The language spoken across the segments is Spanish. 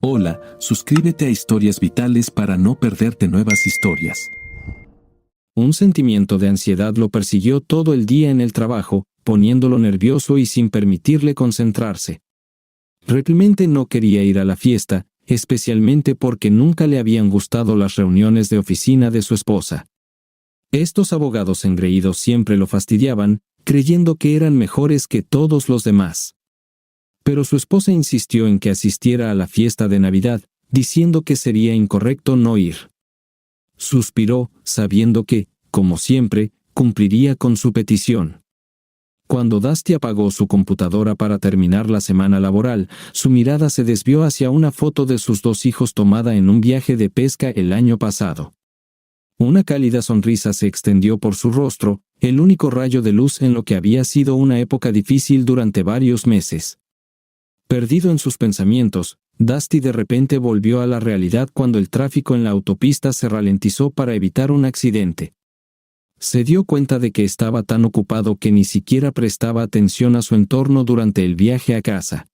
Hola, suscríbete a Historias Vitales para no perderte nuevas historias. Un sentimiento de ansiedad lo persiguió todo el día en el trabajo, poniéndolo nervioso y sin permitirle concentrarse. Realmente no quería ir a la fiesta, especialmente porque nunca le habían gustado las reuniones de oficina de su esposa. Estos abogados engreídos siempre lo fastidiaban, creyendo que eran mejores que todos los demás. Pero su esposa insistió en que asistiera a la fiesta de Navidad, diciendo que sería incorrecto no ir. Suspiró, sabiendo que, como siempre, cumpliría con su petición. Cuando Dusty apagó su computadora para terminar la semana laboral, su mirada se desvió hacia una foto de sus dos hijos tomada en un viaje de pesca el año pasado. Una cálida sonrisa se extendió por su rostro, el único rayo de luz en lo que había sido una época difícil durante varios meses. Perdido en sus pensamientos, Dusty de repente volvió a la realidad cuando el tráfico en la autopista se ralentizó para evitar un accidente. Se dio cuenta de que estaba tan ocupado que ni siquiera prestaba atención a su entorno durante el viaje a casa.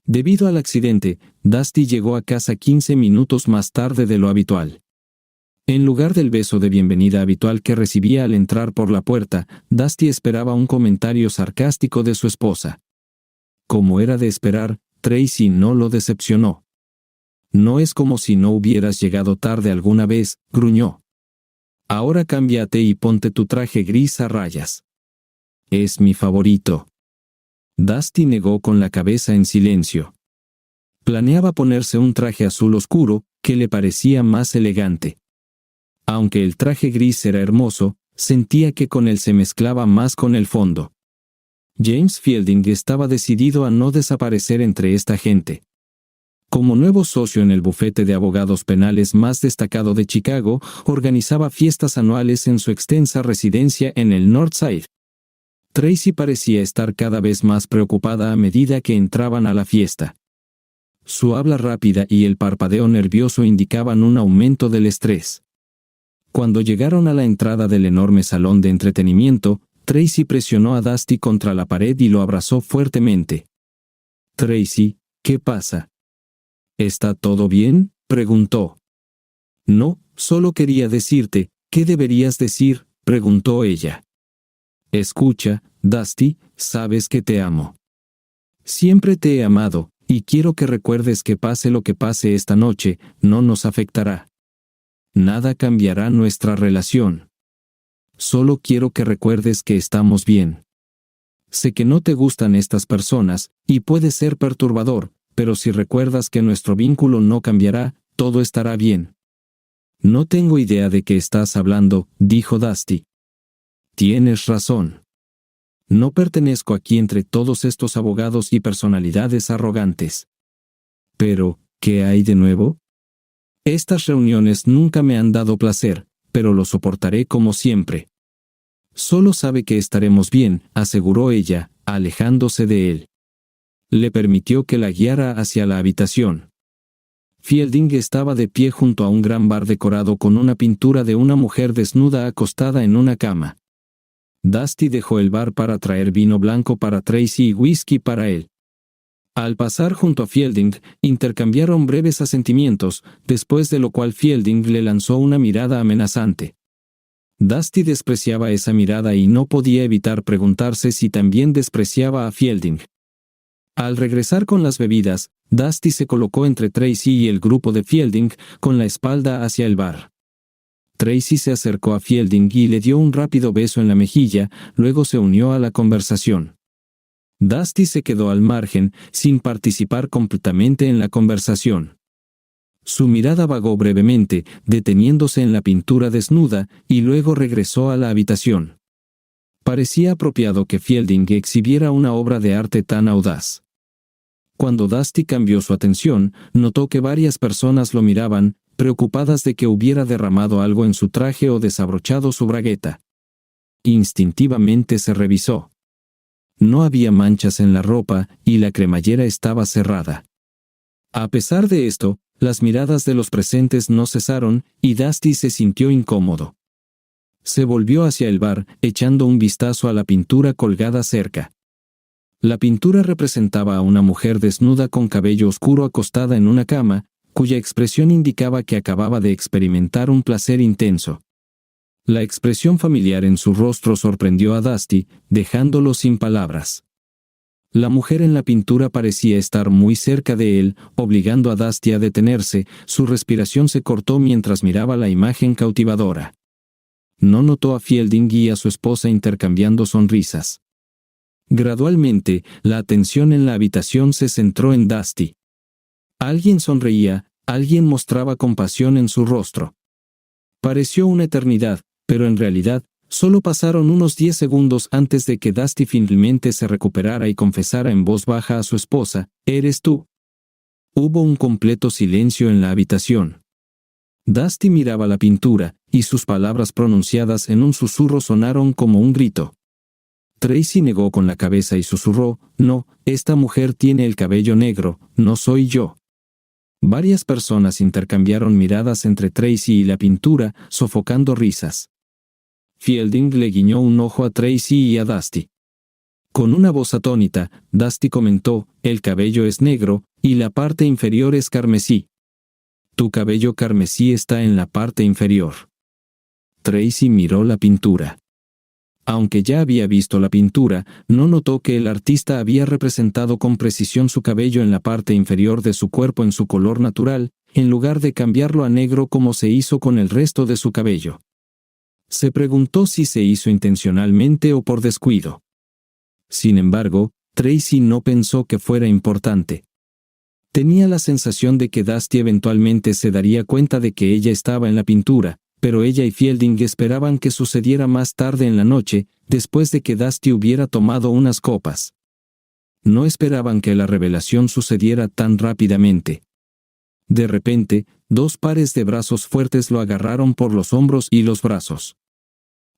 Debido al accidente, Dusty llegó a casa 15 minutos más tarde de lo habitual. En lugar del beso de bienvenida habitual que recibía al entrar por la puerta, Dusty esperaba un comentario sarcástico de su esposa. Como era de esperar, Tracy no lo decepcionó. «No es como si no hubieras llegado tarde alguna vez», gruñó. «Ahora cámbiate y ponte tu traje gris a rayas». «Es mi favorito». Dusty negó con la cabeza en silencio. Planeaba ponerse un traje azul oscuro, que le parecía más elegante. Aunque el traje gris era hermoso, sentía que con él se mezclaba más con el fondo. James Fielding estaba decidido a no desaparecer entre esta gente. Como nuevo socio en el bufete de abogados penales más destacado de Chicago, organizaba fiestas anuales en su extensa residencia en el North Side. Tracy parecía estar cada vez más preocupada a medida que entraban a la fiesta. Su habla rápida y el parpadeo nervioso indicaban un aumento del estrés. Cuando llegaron a la entrada del enorme salón de entretenimiento, Tracy presionó a Dusty contra la pared y lo abrazó fuertemente. «Tracy, ¿qué pasa?» «¿Está todo bien?», preguntó. «No, solo quería decirte, ¿qué deberías decir?», preguntó ella. «Escucha, Dusty, sabes que te amo. Siempre te he amado, y quiero que recuerdes que pase lo que pase esta noche, no nos afectará. Nada cambiará nuestra relación. Solo quiero que recuerdes que estamos bien. Sé que no te gustan estas personas, y puede ser perturbador, pero si recuerdas que nuestro vínculo no cambiará, todo estará bien». «No tengo idea de qué estás hablando», dijo Dusty. «Tienes razón. No pertenezco aquí entre todos estos abogados y personalidades arrogantes. Pero, ¿qué hay de nuevo? Estas reuniones nunca me han dado placer, pero lo soportaré como siempre». «Solo sabe que estaremos bien», aseguró ella, alejándose de él. Le permitió que la guiara hacia la habitación. Fielding estaba de pie junto a un gran bar decorado con una pintura de una mujer desnuda acostada en una cama. Dusty dejó el bar para traer vino blanco para Tracy y whisky para él. Al pasar junto a Fielding, intercambiaron breves asentimientos, después de lo cual Fielding le lanzó una mirada amenazante. Dusty despreciaba esa mirada y no podía evitar preguntarse si también despreciaba a Fielding. Al regresar con las bebidas, Dusty se colocó entre Tracy y el grupo de Fielding, con la espalda hacia el bar. Tracy se acercó a Fielding y le dio un rápido beso en la mejilla, luego se unió a la conversación. Dusty se quedó al margen, sin participar completamente en la conversación. Su mirada vagó brevemente, deteniéndose en la pintura desnuda, y luego regresó a la habitación. Parecía apropiado que Fielding exhibiera una obra de arte tan audaz. Cuando Dusty cambió su atención, notó que varias personas lo miraban, preocupadas de que hubiera derramado algo en su traje o desabrochado su bragueta. Instintivamente se revisó. No había manchas en la ropa, y la cremallera estaba cerrada. A pesar de esto, las miradas de los presentes no cesaron, y Dusty se sintió incómodo. Se volvió hacia el bar, echando un vistazo a la pintura colgada cerca. La pintura representaba a una mujer desnuda con cabello oscuro acostada en una cama, cuya expresión indicaba que acababa de experimentar un placer intenso. La expresión familiar en su rostro sorprendió a Dusty, dejándolo sin palabras. La mujer en la pintura parecía estar muy cerca de él, obligando a Dusty a detenerse. Su respiración se cortó mientras miraba la imagen cautivadora. No notó a Fielding y a su esposa intercambiando sonrisas. Gradualmente, la atención en la habitación se centró en Dusty. Alguien sonreía, alguien mostraba compasión en su rostro. Pareció una eternidad, pero en realidad, solo pasaron unos 10 segundos antes de que Dusty finalmente se recuperara y confesara en voz baja a su esposa: «¿Eres tú?». Hubo un completo silencio en la habitación. Dusty miraba la pintura, y sus palabras pronunciadas en un susurro sonaron como un grito. Tracy negó con la cabeza y susurró: «No, esta mujer tiene el cabello negro, no soy yo». Varias personas intercambiaron miradas entre Tracy y la pintura, sofocando risas. Fielding le guiñó un ojo a Tracy y a Dusty. Con una voz atónita, Dusty comentó: «El cabello es negro, y la parte inferior es carmesí». «Tu cabello carmesí está en la parte inferior». Tracy miró la pintura. Aunque ya había visto la pintura, no notó que el artista había representado con precisión su cabello en la parte inferior de su cuerpo en su color natural, en lugar de cambiarlo a negro como se hizo con el resto de su cabello. Se preguntó si se hizo intencionalmente o por descuido. Sin embargo, Tracy no pensó que fuera importante. Tenía la sensación de que Dusty eventualmente se daría cuenta de que ella estaba en la pintura, pero ella y Fielding esperaban que sucediera más tarde en la noche, después de que Dusty hubiera tomado unas copas. No esperaban que la revelación sucediera tan rápidamente. De repente, 2 pares de brazos fuertes lo agarraron por los hombros y los brazos.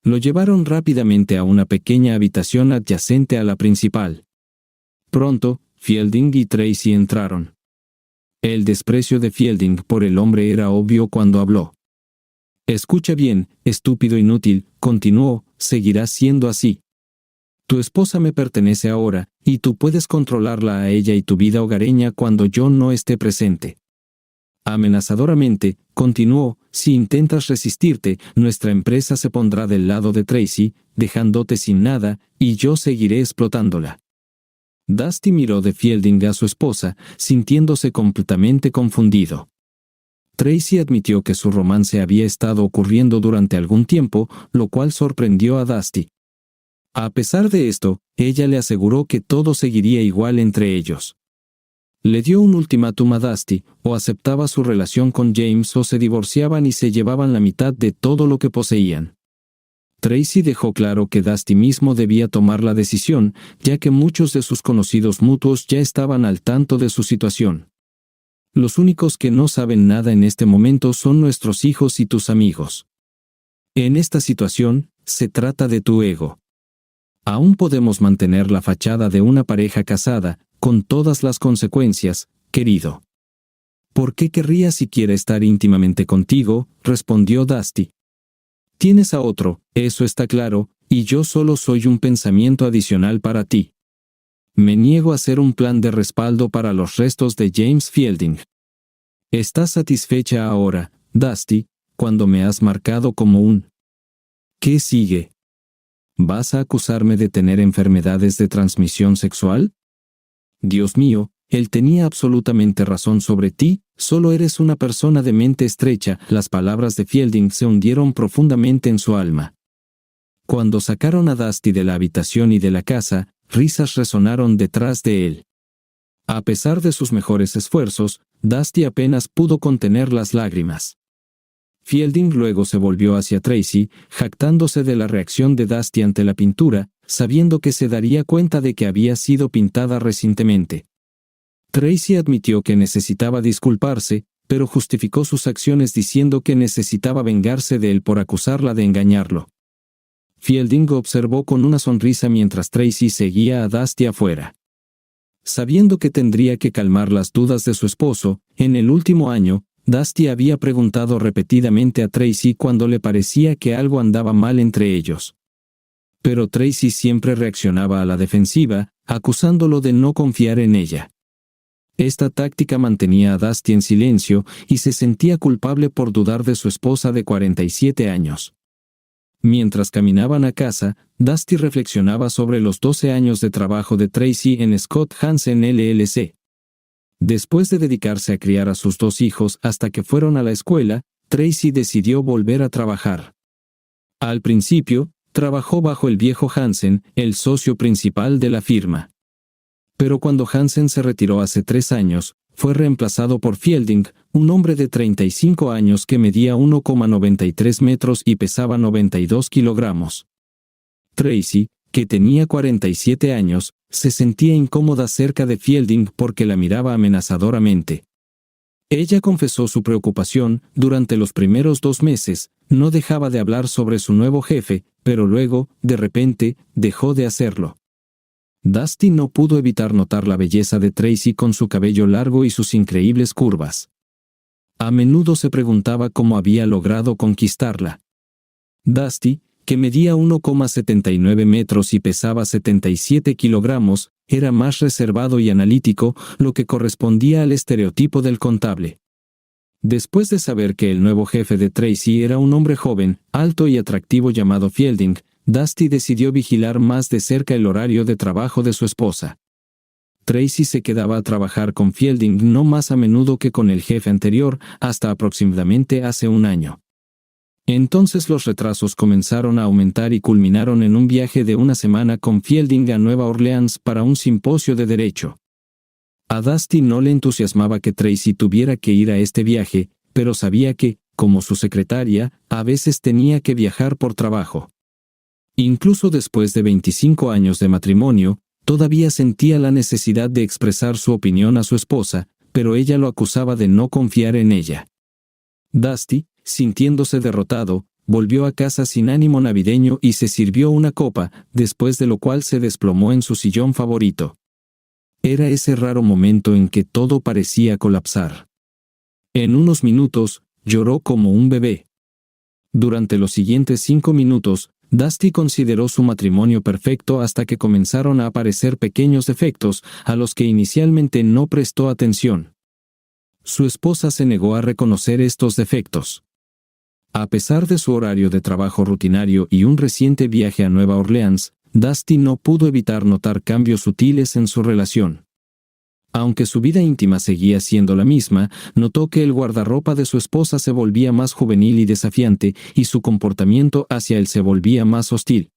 Lo llevaron rápidamente a una pequeña habitación adyacente a la principal. Pronto, Fielding y Tracy entraron. El desprecio de Fielding por el hombre era obvio cuando habló. «Escucha bien, estúpido inútil», continuó, «seguirás siendo así. Tu esposa me pertenece ahora, y tú puedes controlarla a ella y tu vida hogareña cuando yo no esté presente». Amenazadoramente, continuó: «Si intentas resistirte, nuestra empresa se pondrá del lado de Tracy, dejándote sin nada, y yo seguiré explotándola». Dusty miró de Fielding a su esposa, sintiéndose completamente confundido. Tracy admitió que su romance había estado ocurriendo durante algún tiempo, lo cual sorprendió a Dusty. A pesar de esto, ella le aseguró que todo seguiría igual entre ellos. Le dio un ultimátum a Dusty: o aceptaba su relación con James o se divorciaban y se llevaban la mitad de todo lo que poseían. Tracy dejó claro que Dusty mismo debía tomar la decisión, ya que muchos de sus conocidos mutuos ya estaban al tanto de su situación. «Los únicos que no saben nada en este momento son nuestros hijos y tus amigos. En esta situación, se trata de tu ego. Aún podemos mantener la fachada de una pareja casada, con todas las consecuencias, querido». «¿Por qué querría siquiera estar íntimamente contigo?», respondió Dusty. «Tienes a otro, eso está claro, y yo solo soy un pensamiento adicional para ti. Me niego a ser un plan de respaldo para los restos de James Fielding. ¿Estás satisfecha ahora, Dusty, cuando me has marcado como un...?» «¿Qué sigue? ¿Vas a acusarme de tener enfermedades de transmisión sexual? Dios mío, él tenía absolutamente razón sobre ti, solo eres una persona de mente estrecha». Las palabras de Fielding se hundieron profundamente en su alma. Cuando sacaron a Dusty de la habitación y de la casa, risas resonaron detrás de él. A pesar de sus mejores esfuerzos, Dusty apenas pudo contener las lágrimas. Fielding luego se volvió hacia Tracy, jactándose de la reacción de Dusty ante la pintura, sabiendo que se daría cuenta de que había sido pintada recientemente. Tracy admitió que necesitaba disculparse, pero justificó sus acciones diciendo que necesitaba vengarse de él por acusarla de engañarlo. Fielding observó con una sonrisa mientras Tracy seguía a Dusty afuera. Sabiendo que tendría que calmar las dudas de su esposo, en el último año, Dusty había preguntado repetidamente a Tracy cuando le parecía que algo andaba mal entre ellos. Pero Tracy siempre reaccionaba a la defensiva, acusándolo de no confiar en ella. Esta táctica mantenía a Dusty en silencio y se sentía culpable por dudar de su esposa de 47 años. Mientras caminaban a casa, Dusty reflexionaba sobre los 12 años de trabajo de Tracy en Scott Hansen LLC. Después de dedicarse a criar a sus 2 hijos hasta que fueron a la escuela, Tracy decidió volver a trabajar. Al principio, trabajó bajo el viejo Hansen, el socio principal de la firma. Pero cuando Hansen se retiró hace 3 años, fue reemplazado por Fielding, un hombre de 35 años que medía 1,93 metros y pesaba 92 kilogramos. Tracy, que tenía 47 años, se sentía incómoda cerca de Fielding porque la miraba amenazadoramente. Ella confesó su preocupación. Durante los primeros 2 meses, no dejaba de hablar sobre su nuevo jefe, pero luego, de repente, dejó de hacerlo. Dusty no pudo evitar notar la belleza de Tracy con su cabello largo y sus increíbles curvas. A menudo se preguntaba cómo había logrado conquistarla. Dusty, que medía 1,79 metros y pesaba 77 kilogramos, era más reservado y analítico, lo que correspondía al estereotipo del contable. Después de saber que el nuevo jefe de Tracy era un hombre joven, alto y atractivo llamado Fielding, Dusty decidió vigilar más de cerca el horario de trabajo de su esposa. Tracy se quedaba a trabajar con Fielding no más a menudo que con el jefe anterior, hasta aproximadamente hace 1 año. Entonces los retrasos comenzaron a aumentar y culminaron en un viaje de 1 semana con Fielding a Nueva Orleans para un simposio de derecho. A Dusty no le entusiasmaba que Tracy tuviera que ir a este viaje, pero sabía que, como su secretaria, a veces tenía que viajar por trabajo. Incluso después de 25 años de matrimonio, todavía sentía la necesidad de expresar su opinión a su esposa, pero ella lo acusaba de no confiar en ella. Dusty, sintiéndose derrotado, volvió a casa sin ánimo navideño y se sirvió una copa, después de lo cual se desplomó en su sillón favorito. Era ese raro momento en que todo parecía colapsar. En unos minutos, lloró como un bebé. Durante los siguientes 5 minutos, Dusty consideró su matrimonio perfecto hasta que comenzaron a aparecer pequeños defectos, a los que inicialmente no prestó atención. Su esposa se negó a reconocer estos defectos. A pesar de su horario de trabajo rutinario y un reciente viaje a Nueva Orleans, Dusty no pudo evitar notar cambios sutiles en su relación. Aunque su vida íntima seguía siendo la misma, notó que el guardarropa de su esposa se volvía más juvenil y desafiante, y su comportamiento hacia él se volvía más hostil.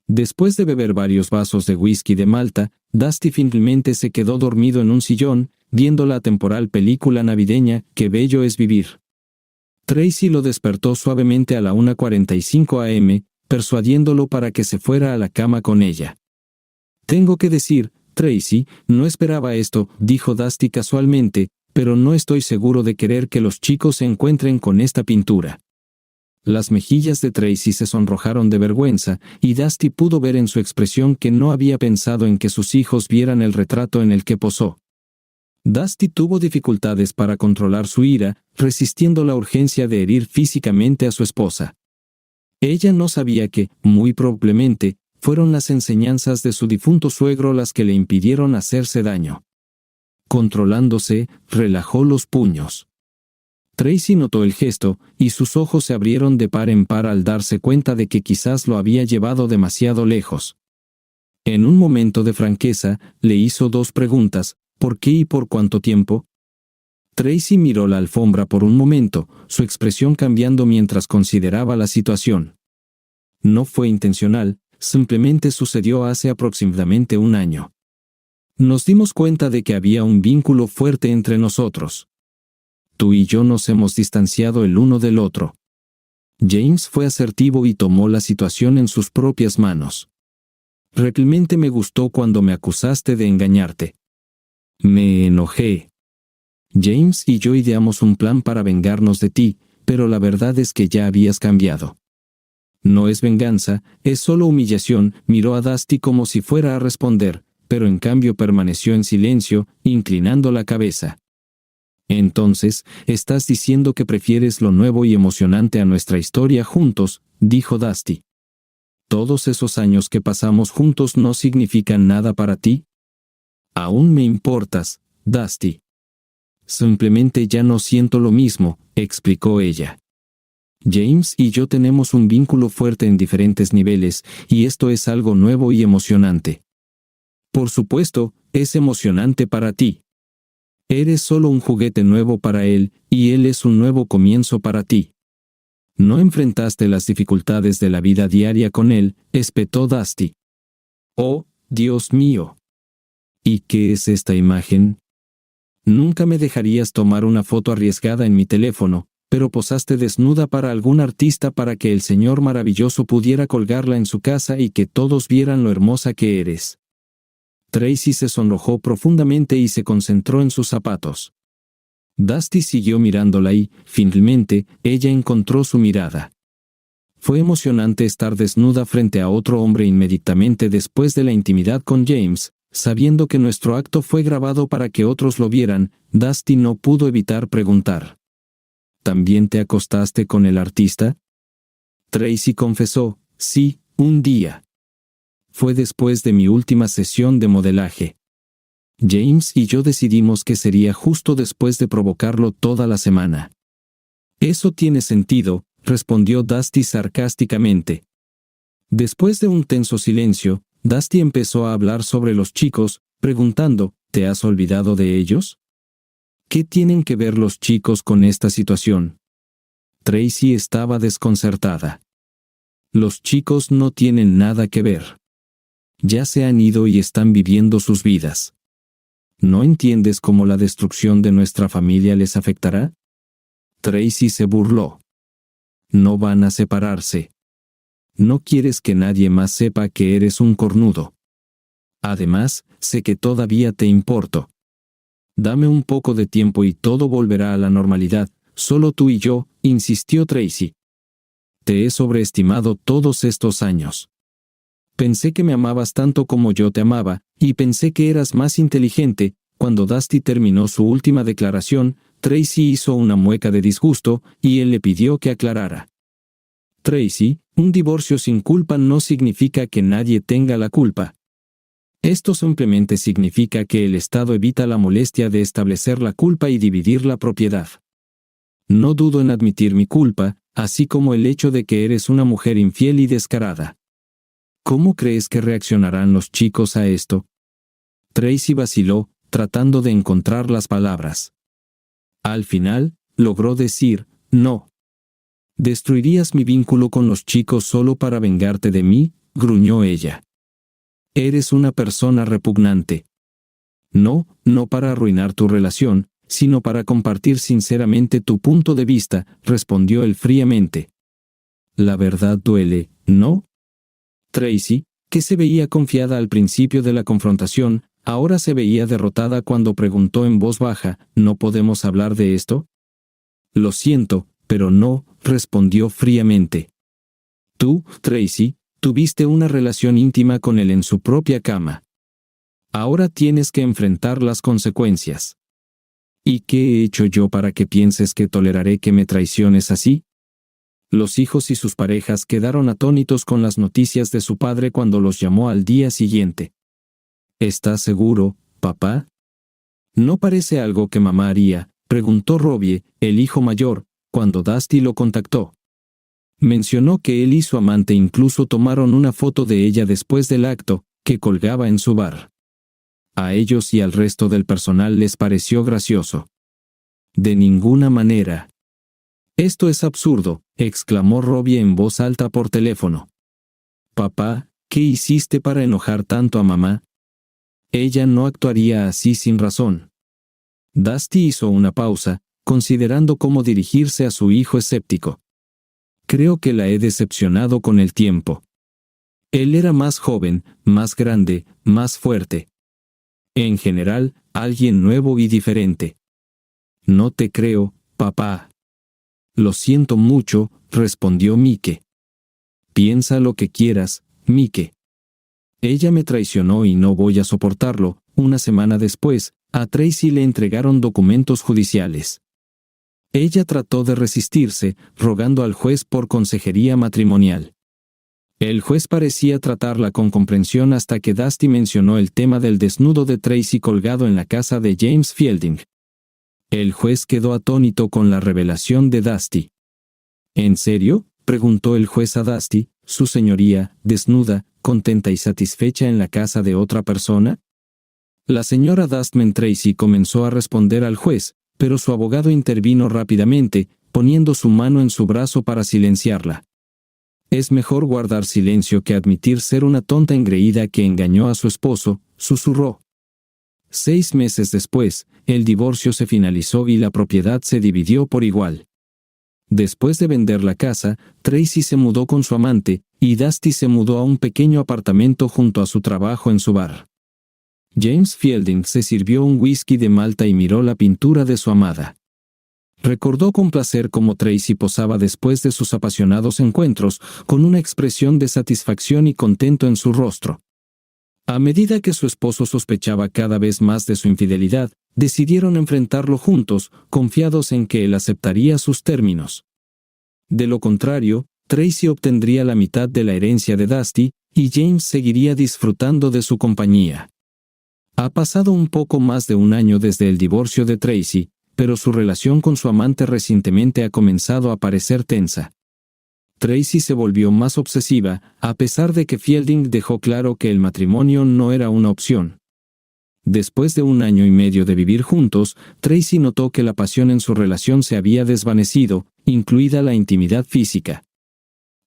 Después de beber varios vasos de whisky de Malta, Dusty finalmente se quedó dormido en un sillón, viendo la atemporal película navideña Qué bello es vivir. Tracy lo despertó suavemente a la 1:45 a.m., persuadiéndolo para que se fuera a la cama con ella. «Tengo que decir, Tracy, no esperaba esto», dijo Dusty casualmente, «pero no estoy seguro de querer que los chicos se encuentren con esta pintura». Las mejillas de Tracy se sonrojaron de vergüenza, y Dusty pudo ver en su expresión que no había pensado en que sus hijos vieran el retrato en el que posó. Dusty tuvo dificultades para controlar su ira, resistiendo la urgencia de herir físicamente a su esposa. Ella no sabía que, muy probablemente, fueron las enseñanzas de su difunto suegro las que le impidieron hacerse daño. Controlándose, relajó los puños. Tracy notó el gesto, y sus ojos se abrieron de par en par al darse cuenta de que quizás lo había llevado demasiado lejos. En un momento de franqueza, le hizo 2 preguntas: ¿por qué y por cuánto tiempo? Tracy miró la alfombra por un momento, su expresión cambiando mientras consideraba la situación. No fue intencional, simplemente sucedió hace aproximadamente 1 año. Nos dimos cuenta de que había un vínculo fuerte entre nosotros. Tú y yo nos hemos distanciado el uno del otro. James fue asertivo y tomó la situación en sus propias manos. Realmente me gustó cuando me acusaste de engañarte. Me enojé. James y yo ideamos un plan para vengarnos de ti, pero la verdad es que ya habías cambiado. No es venganza, es solo humillación. Miró a Dusty como si fuera a responder, pero en cambio permaneció en silencio, inclinando la cabeza. Entonces, estás diciendo que prefieres lo nuevo y emocionante a nuestra historia juntos, dijo Dusty. ¿Todos esos años que pasamos juntos no significan nada para ti? Aún me importas, Dusty. Simplemente ya no siento lo mismo, explicó ella. James y yo tenemos un vínculo fuerte en diferentes niveles, y esto es algo nuevo y emocionante. Por supuesto, es emocionante para ti. Eres solo un juguete nuevo para él, y él es un nuevo comienzo para ti. No enfrentaste las dificultades de la vida diaria con él, espetó Dusty. Oh, Dios mío. ¿Y qué es esta imagen? Nunca me dejarías tomar una foto arriesgada en mi teléfono, pero posaste desnuda para algún artista para que el Señor maravilloso pudiera colgarla en su casa y que todos vieran lo hermosa que eres. Tracy se sonrojó profundamente y se concentró en sus zapatos. Dusty siguió mirándola y, finalmente, ella encontró su mirada. Fue emocionante estar desnuda frente a otro hombre inmediatamente después de la intimidad con James, sabiendo que nuestro acto fue grabado para que otros lo vieran. Dusty no pudo evitar preguntar. ¿También te acostaste con el artista? Tracy confesó, sí, un día. Fue después de mi última sesión de modelaje. James y yo decidimos que sería justo después de provocarlo toda la semana. Eso tiene sentido, respondió Dusty sarcásticamente. Después de un tenso silencio, Dusty empezó a hablar sobre los chicos, preguntando, ¿te has olvidado de ellos? ¿Qué tienen que ver los chicos con esta situación? Tracy estaba desconcertada. Los chicos no tienen nada que ver. Ya se han ido y están viviendo sus vidas. ¿No entiendes cómo la destrucción de nuestra familia les afectará? Tracy se burló. No van a separarse. No quieres que nadie más sepa que eres un cornudo. Además, sé que todavía te importo. Dame un poco de tiempo y todo volverá a la normalidad, solo tú y yo, insistió Tracy. Te he sobreestimado todos estos años. Pensé que me amabas tanto como yo te amaba, y pensé que eras más inteligente. Cuando Dusty terminó su última declaración, Tracy hizo una mueca de disgusto, y él le pidió que aclarara. Tracy, un divorcio sin culpa no significa que nadie tenga la culpa. Esto simplemente significa que el Estado evita la molestia de establecer la culpa y dividir la propiedad. No dudo en admitir mi culpa, así como el hecho de que eres una mujer infiel y descarada. ¿Cómo crees que reaccionarán los chicos a esto? Tracy vaciló, tratando de encontrar las palabras. Al final, logró decir, no. ¿Destruirías mi vínculo con los chicos solo para vengarte de mí?, gruñó ella. Eres una persona repugnante. No, no para arruinar tu relación, sino para compartir sinceramente tu punto de vista, respondió él fríamente. La verdad duele, ¿no? Tracy, que se veía confiada al principio de la confrontación, ahora se veía derrotada cuando preguntó en voz baja, ¿no podemos hablar de esto? Lo siento, pero no, respondió fríamente. Tú, Tracy, tuviste una relación íntima con él en su propia cama. Ahora tienes que enfrentar las consecuencias. ¿Y qué he hecho yo para que pienses que toleraré que me traiciones así? Los hijos y sus parejas quedaron atónitos con las noticias de su padre cuando los llamó al día siguiente. ¿Estás seguro, papá? ¿No parece algo que mamá haría?, preguntó Robbie, el hijo mayor, cuando Dusty lo contactó. Mencionó que él y su amante incluso tomaron una foto de ella después del acto, que colgaba en su bar. A ellos y al resto del personal les pareció gracioso. De ninguna manera. Esto es absurdo, exclamó Robbie en voz alta por teléfono. Papá, ¿qué hiciste para enojar tanto a mamá? Ella no actuaría así sin razón. Dusty hizo una pausa, considerando cómo dirigirse a su hijo escéptico. Creo que la he decepcionado con el tiempo. Él era más joven, más grande, más fuerte. En general, alguien nuevo y diferente. No te creo, papá. Lo siento mucho, respondió Mike. Piensa lo que quieras, Mike. Ella me traicionó y no voy a soportarlo. Una semana después, a Tracy le entregaron documentos judiciales. Ella trató de resistirse, rogando al juez por consejería matrimonial. El juez parecía tratarla con comprensión hasta que Dusty mencionó el tema del desnudo de Tracy colgado en la casa de James Fielding. El juez quedó atónito con la revelación de Dusty. ¿En serio?, preguntó el juez a Dusty, «¿Su señoría, desnuda, contenta y satisfecha en la casa de otra persona?» La señora Dustman Tracy comenzó a responder al juez, pero su abogado intervino rápidamente, poniendo su mano en su brazo para silenciarla. «Es mejor guardar silencio que admitir ser una tonta engreída que engañó a su esposo», susurró. 6 meses después, el divorcio se finalizó y la propiedad se dividió por igual. Después de vender la casa, Tracy se mudó con su amante, y Dusty se mudó a un pequeño apartamento junto a su trabajo en su bar. James Fielding se sirvió un whisky de Malta y miró la pintura de su amada. Recordó con placer cómo Tracy posaba después de sus apasionados encuentros, con una expresión de satisfacción y contento en su rostro. A medida que su esposo sospechaba cada vez más de su infidelidad, decidieron enfrentarlo juntos, confiados en que él aceptaría sus términos. De lo contrario, Tracy obtendría la mitad de la herencia de Dusty, y James seguiría disfrutando de su compañía. Ha pasado un poco más de un año desde el divorcio de Tracy, pero su relación con su amante recientemente ha comenzado a parecer tensa. Tracy se volvió más obsesiva, a pesar de que Fielding dejó claro que el matrimonio no era una opción. Después de 1 año y medio de vivir juntos, Tracy notó que la pasión en su relación se había desvanecido, incluida la intimidad física.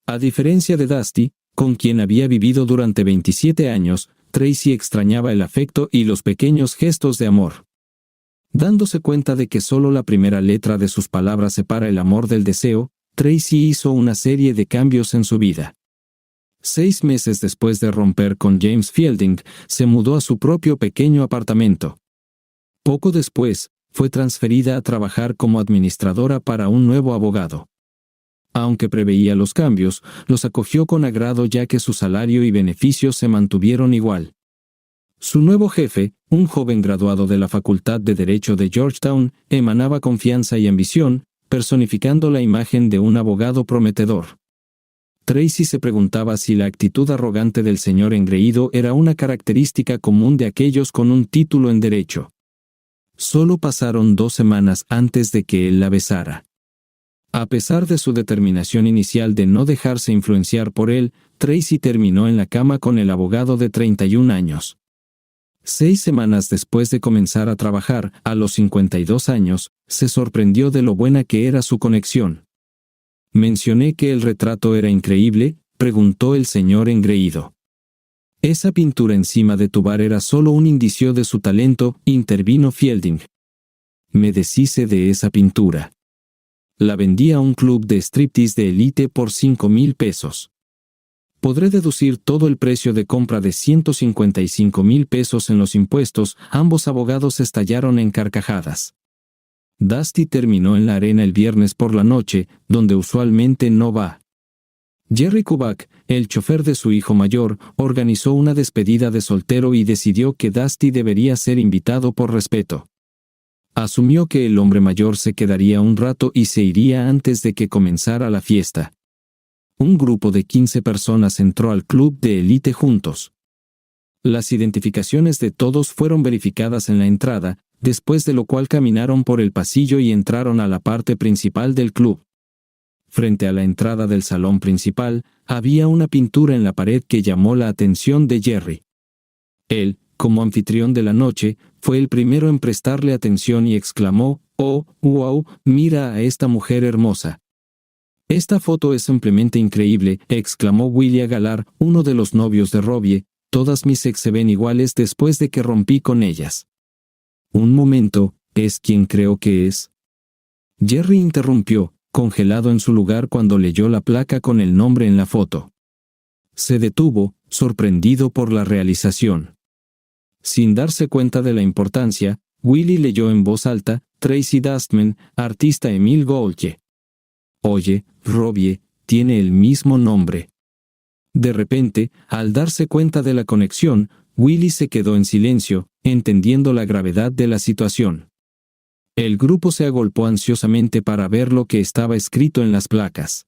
A diferencia de Dusty, con quien había vivido durante 27 años, Tracy extrañaba el afecto y los pequeños gestos de amor. Dándose cuenta de que solo la primera letra de sus palabras separa el amor del deseo, Tracy hizo una serie de cambios en su vida. 6 meses después de romper con James Fielding, se mudó a su propio pequeño apartamento. Poco después, fue transferida a trabajar como administradora para un nuevo abogado. Aunque preveía los cambios, los acogió con agrado ya que su salario y beneficios se mantuvieron igual. Su nuevo jefe, un joven graduado de la Facultad de Derecho de Georgetown, emanaba confianza y ambición, personificando la imagen de un abogado prometedor. Tracy se preguntaba si la actitud arrogante del señor engreído era una característica común de aquellos con un título en derecho. Solo pasaron 2 semanas antes de que él la besara. A pesar de su determinación inicial de no dejarse influenciar por él, Tracy terminó en la cama con el abogado de 31 años. 6 semanas después de comenzar a trabajar, a los 52 años, se sorprendió de lo buena que era su conexión. «¿Mencioné que el retrato era increíble?», preguntó el señor engreído. «Esa pintura encima de tu bar era solo un indicio de su talento», intervino Fielding. «Me deshice de esa pintura. La vendí a un club de striptease de élite por 5,000 pesos. Podré deducir todo el precio de compra de 155,000 pesos en los impuestos». Ambos abogados estallaron en carcajadas. Dusty terminó en la arena el viernes por la noche, donde usualmente no va. Jerry Kubak, el chofer de su hijo mayor, organizó una despedida de soltero y decidió que Dusty debería ser invitado por respeto. Asumió que el hombre mayor se quedaría un rato y se iría antes de que comenzara la fiesta. Un grupo de 15 personas entró al club de élite juntos. Las identificaciones de todos fueron verificadas en la entrada, después de lo cual caminaron por el pasillo y entraron a la parte principal del club. Frente a la entrada del salón principal, había una pintura en la pared que llamó la atención de Jerry. Él, como anfitrión de la noche, fue el primero en prestarle atención y exclamó: «Oh, wow, mira a esta mujer hermosa». «Esta foto es simplemente increíble», exclamó William Galar, uno de los novios de Robbie. «Todas mis ex se ven iguales después de que rompí con ellas». «Un momento, ¿es quien creo que es?». Jerry interrumpió, congelado en su lugar cuando leyó la placa con el nombre en la foto. Se detuvo, sorprendido por la realización. Sin darse cuenta de la importancia, Willie leyó en voz alta: «Tracy Dustman, artista Emile Gaultier». «Oye, Robbie, tiene el mismo nombre». De repente, al darse cuenta de la conexión, Willie se quedó en silencio, entendiendo la gravedad de la situación. El grupo se agolpó ansiosamente para ver lo que estaba escrito en las placas.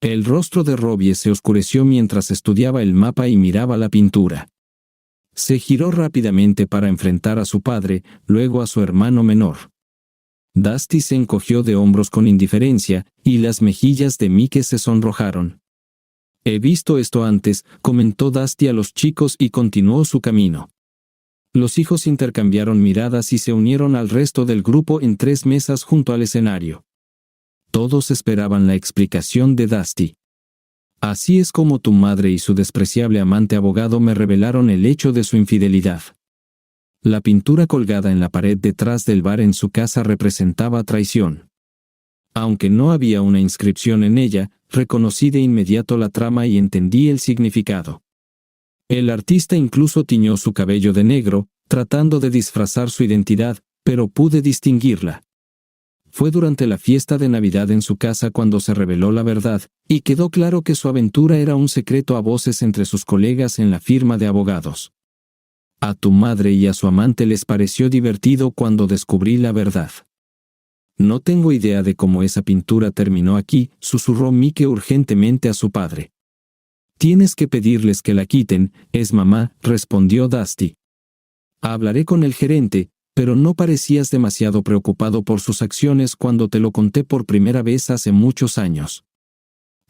El rostro de Robbie se oscureció mientras estudiaba el mapa y miraba la pintura. Se giró rápidamente para enfrentar a su padre, luego a su hermano menor. Dusty se encogió de hombros con indiferencia, y las mejillas de Mike se sonrojaron. «He visto esto antes», comentó Dusty a los chicos y continuó su camino. Los hijos intercambiaron miradas y se unieron al resto del grupo en 3 mesas junto al escenario. Todos esperaban la explicación de Dusty. «Así es como tu madre y su despreciable amante abogado me revelaron el hecho de su infidelidad». La pintura colgada en la pared detrás del bar en su casa representaba traición. Aunque no había una inscripción en ella, reconocí de inmediato la trama y entendí el significado. El artista incluso tiñó su cabello de negro, tratando de disfrazar su identidad, pero pude distinguirla. Fue durante la fiesta de Navidad en su casa cuando se reveló la verdad, y quedó claro que su aventura era un secreto a voces entre sus colegas en la firma de abogados. A tu madre y a su amante les pareció divertido cuando descubrí la verdad. No tengo idea de cómo esa pintura terminó aquí, susurró Mike urgentemente a su padre. Tienes que pedirles que la quiten, es mamá, respondió Dusty. Hablaré con el gerente, pero no parecías demasiado preocupado por sus acciones cuando te lo conté por primera vez hace muchos años.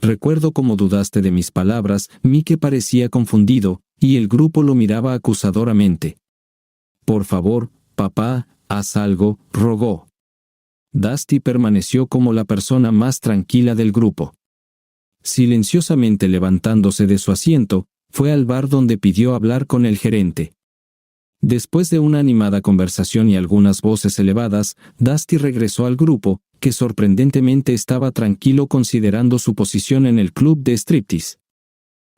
Recuerdo cómo dudaste de mis palabras, Mike parecía confundido, y el grupo lo miraba acusadoramente. Por favor, papá, haz algo, rogó. Dusty permaneció como la persona más tranquila del grupo. Silenciosamente levantándose de su asiento, fue al bar donde pidió hablar con el gerente. Después de una animada conversación y algunas voces elevadas, Dusty regresó al grupo, que sorprendentemente estaba tranquilo considerando su posición en el club de striptease.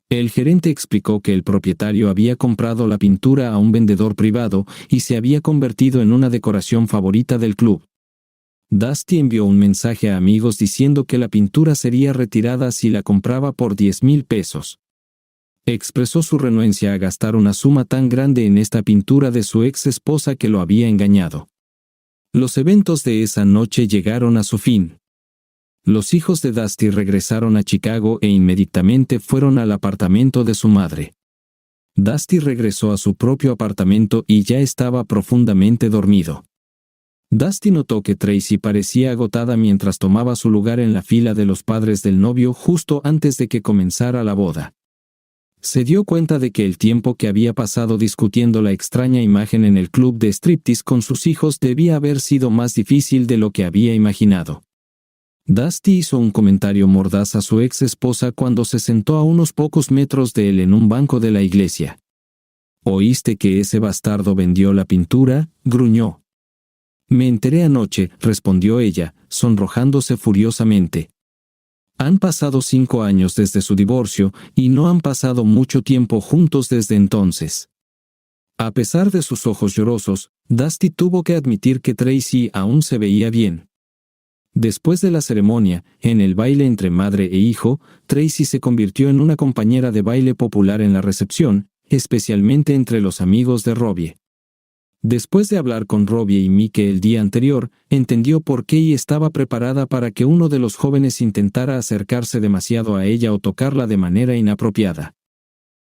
El gerente explicó que el propietario había comprado la pintura a un vendedor privado y se había convertido en una decoración favorita del club. Dusty envió un mensaje a amigos diciendo que la pintura sería retirada si la compraba por 10,000 pesos. Expresó su renuencia a gastar una suma tan grande en esta pintura de su ex esposa que lo había engañado. Los eventos de esa noche llegaron a su fin. Los hijos de Dusty regresaron a Chicago e inmediatamente fueron al apartamento de su madre. Dusty regresó a su propio apartamento y ya estaba profundamente dormido. Dusty notó que Tracy parecía agotada mientras tomaba su lugar en la fila de los padres del novio justo antes de que comenzara la boda. Se dio cuenta de que el tiempo que había pasado discutiendo la extraña imagen en el club de striptease con sus hijos debía haber sido más difícil de lo que había imaginado. Dusty hizo un comentario mordaz a su ex esposa cuando se sentó a unos pocos metros de él en un banco de la iglesia. ¿Oíste que ese bastardo vendió la pintura?, gruñó. Me enteré anoche, respondió ella, sonrojándose furiosamente. Han pasado 5 años desde su divorcio, y no han pasado mucho tiempo juntos desde entonces. A pesar de sus ojos llorosos, Dusty tuvo que admitir que Tracy aún se veía bien. Después de la ceremonia, en el baile entre madre e hijo, Tracy se convirtió en una compañera de baile popular en la recepción, especialmente entre los amigos de Robbie. Después de hablar con Robbie y Mike el día anterior, entendió por qué y estaba preparada para que uno de los jóvenes intentara acercarse demasiado a ella o tocarla de manera inapropiada.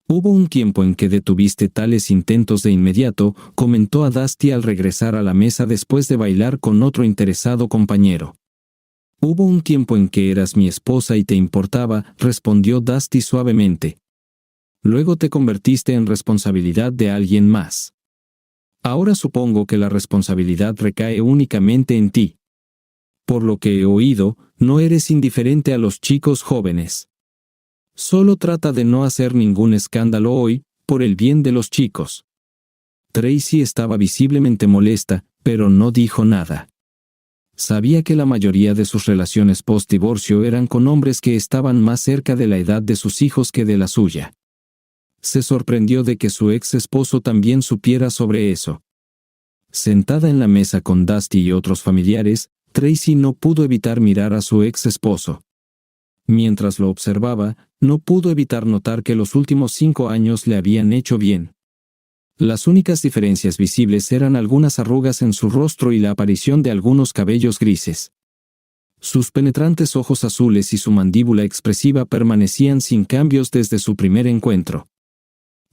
Hubo un tiempo en que detuviste tales intentos de inmediato, comentó a Dusty al regresar a la mesa después de bailar con otro interesado compañero. Hubo un tiempo en que eras mi esposa y te importaba, respondió Dusty suavemente. Luego te convertiste en responsabilidad de alguien más. Ahora supongo que la responsabilidad recae únicamente en ti. Por lo que he oído, no eres indiferente a los chicos jóvenes. Solo trata de no hacer ningún escándalo hoy, por el bien de los chicos. Tracy estaba visiblemente molesta, pero no dijo nada. Sabía que la mayoría de sus relaciones post-divorcio eran con hombres que estaban más cerca de la edad de sus hijos que de la suya. Se sorprendió de que su ex esposo también supiera sobre eso. Sentada en la mesa con Dusty y otros familiares, Tracy no pudo evitar mirar a su ex esposo. Mientras lo observaba, no pudo evitar notar que los últimos 5 años le habían hecho bien. Las únicas diferencias visibles eran algunas arrugas en su rostro y la aparición de algunos cabellos grises. Sus penetrantes ojos azules y su mandíbula expresiva permanecían sin cambios desde su primer encuentro.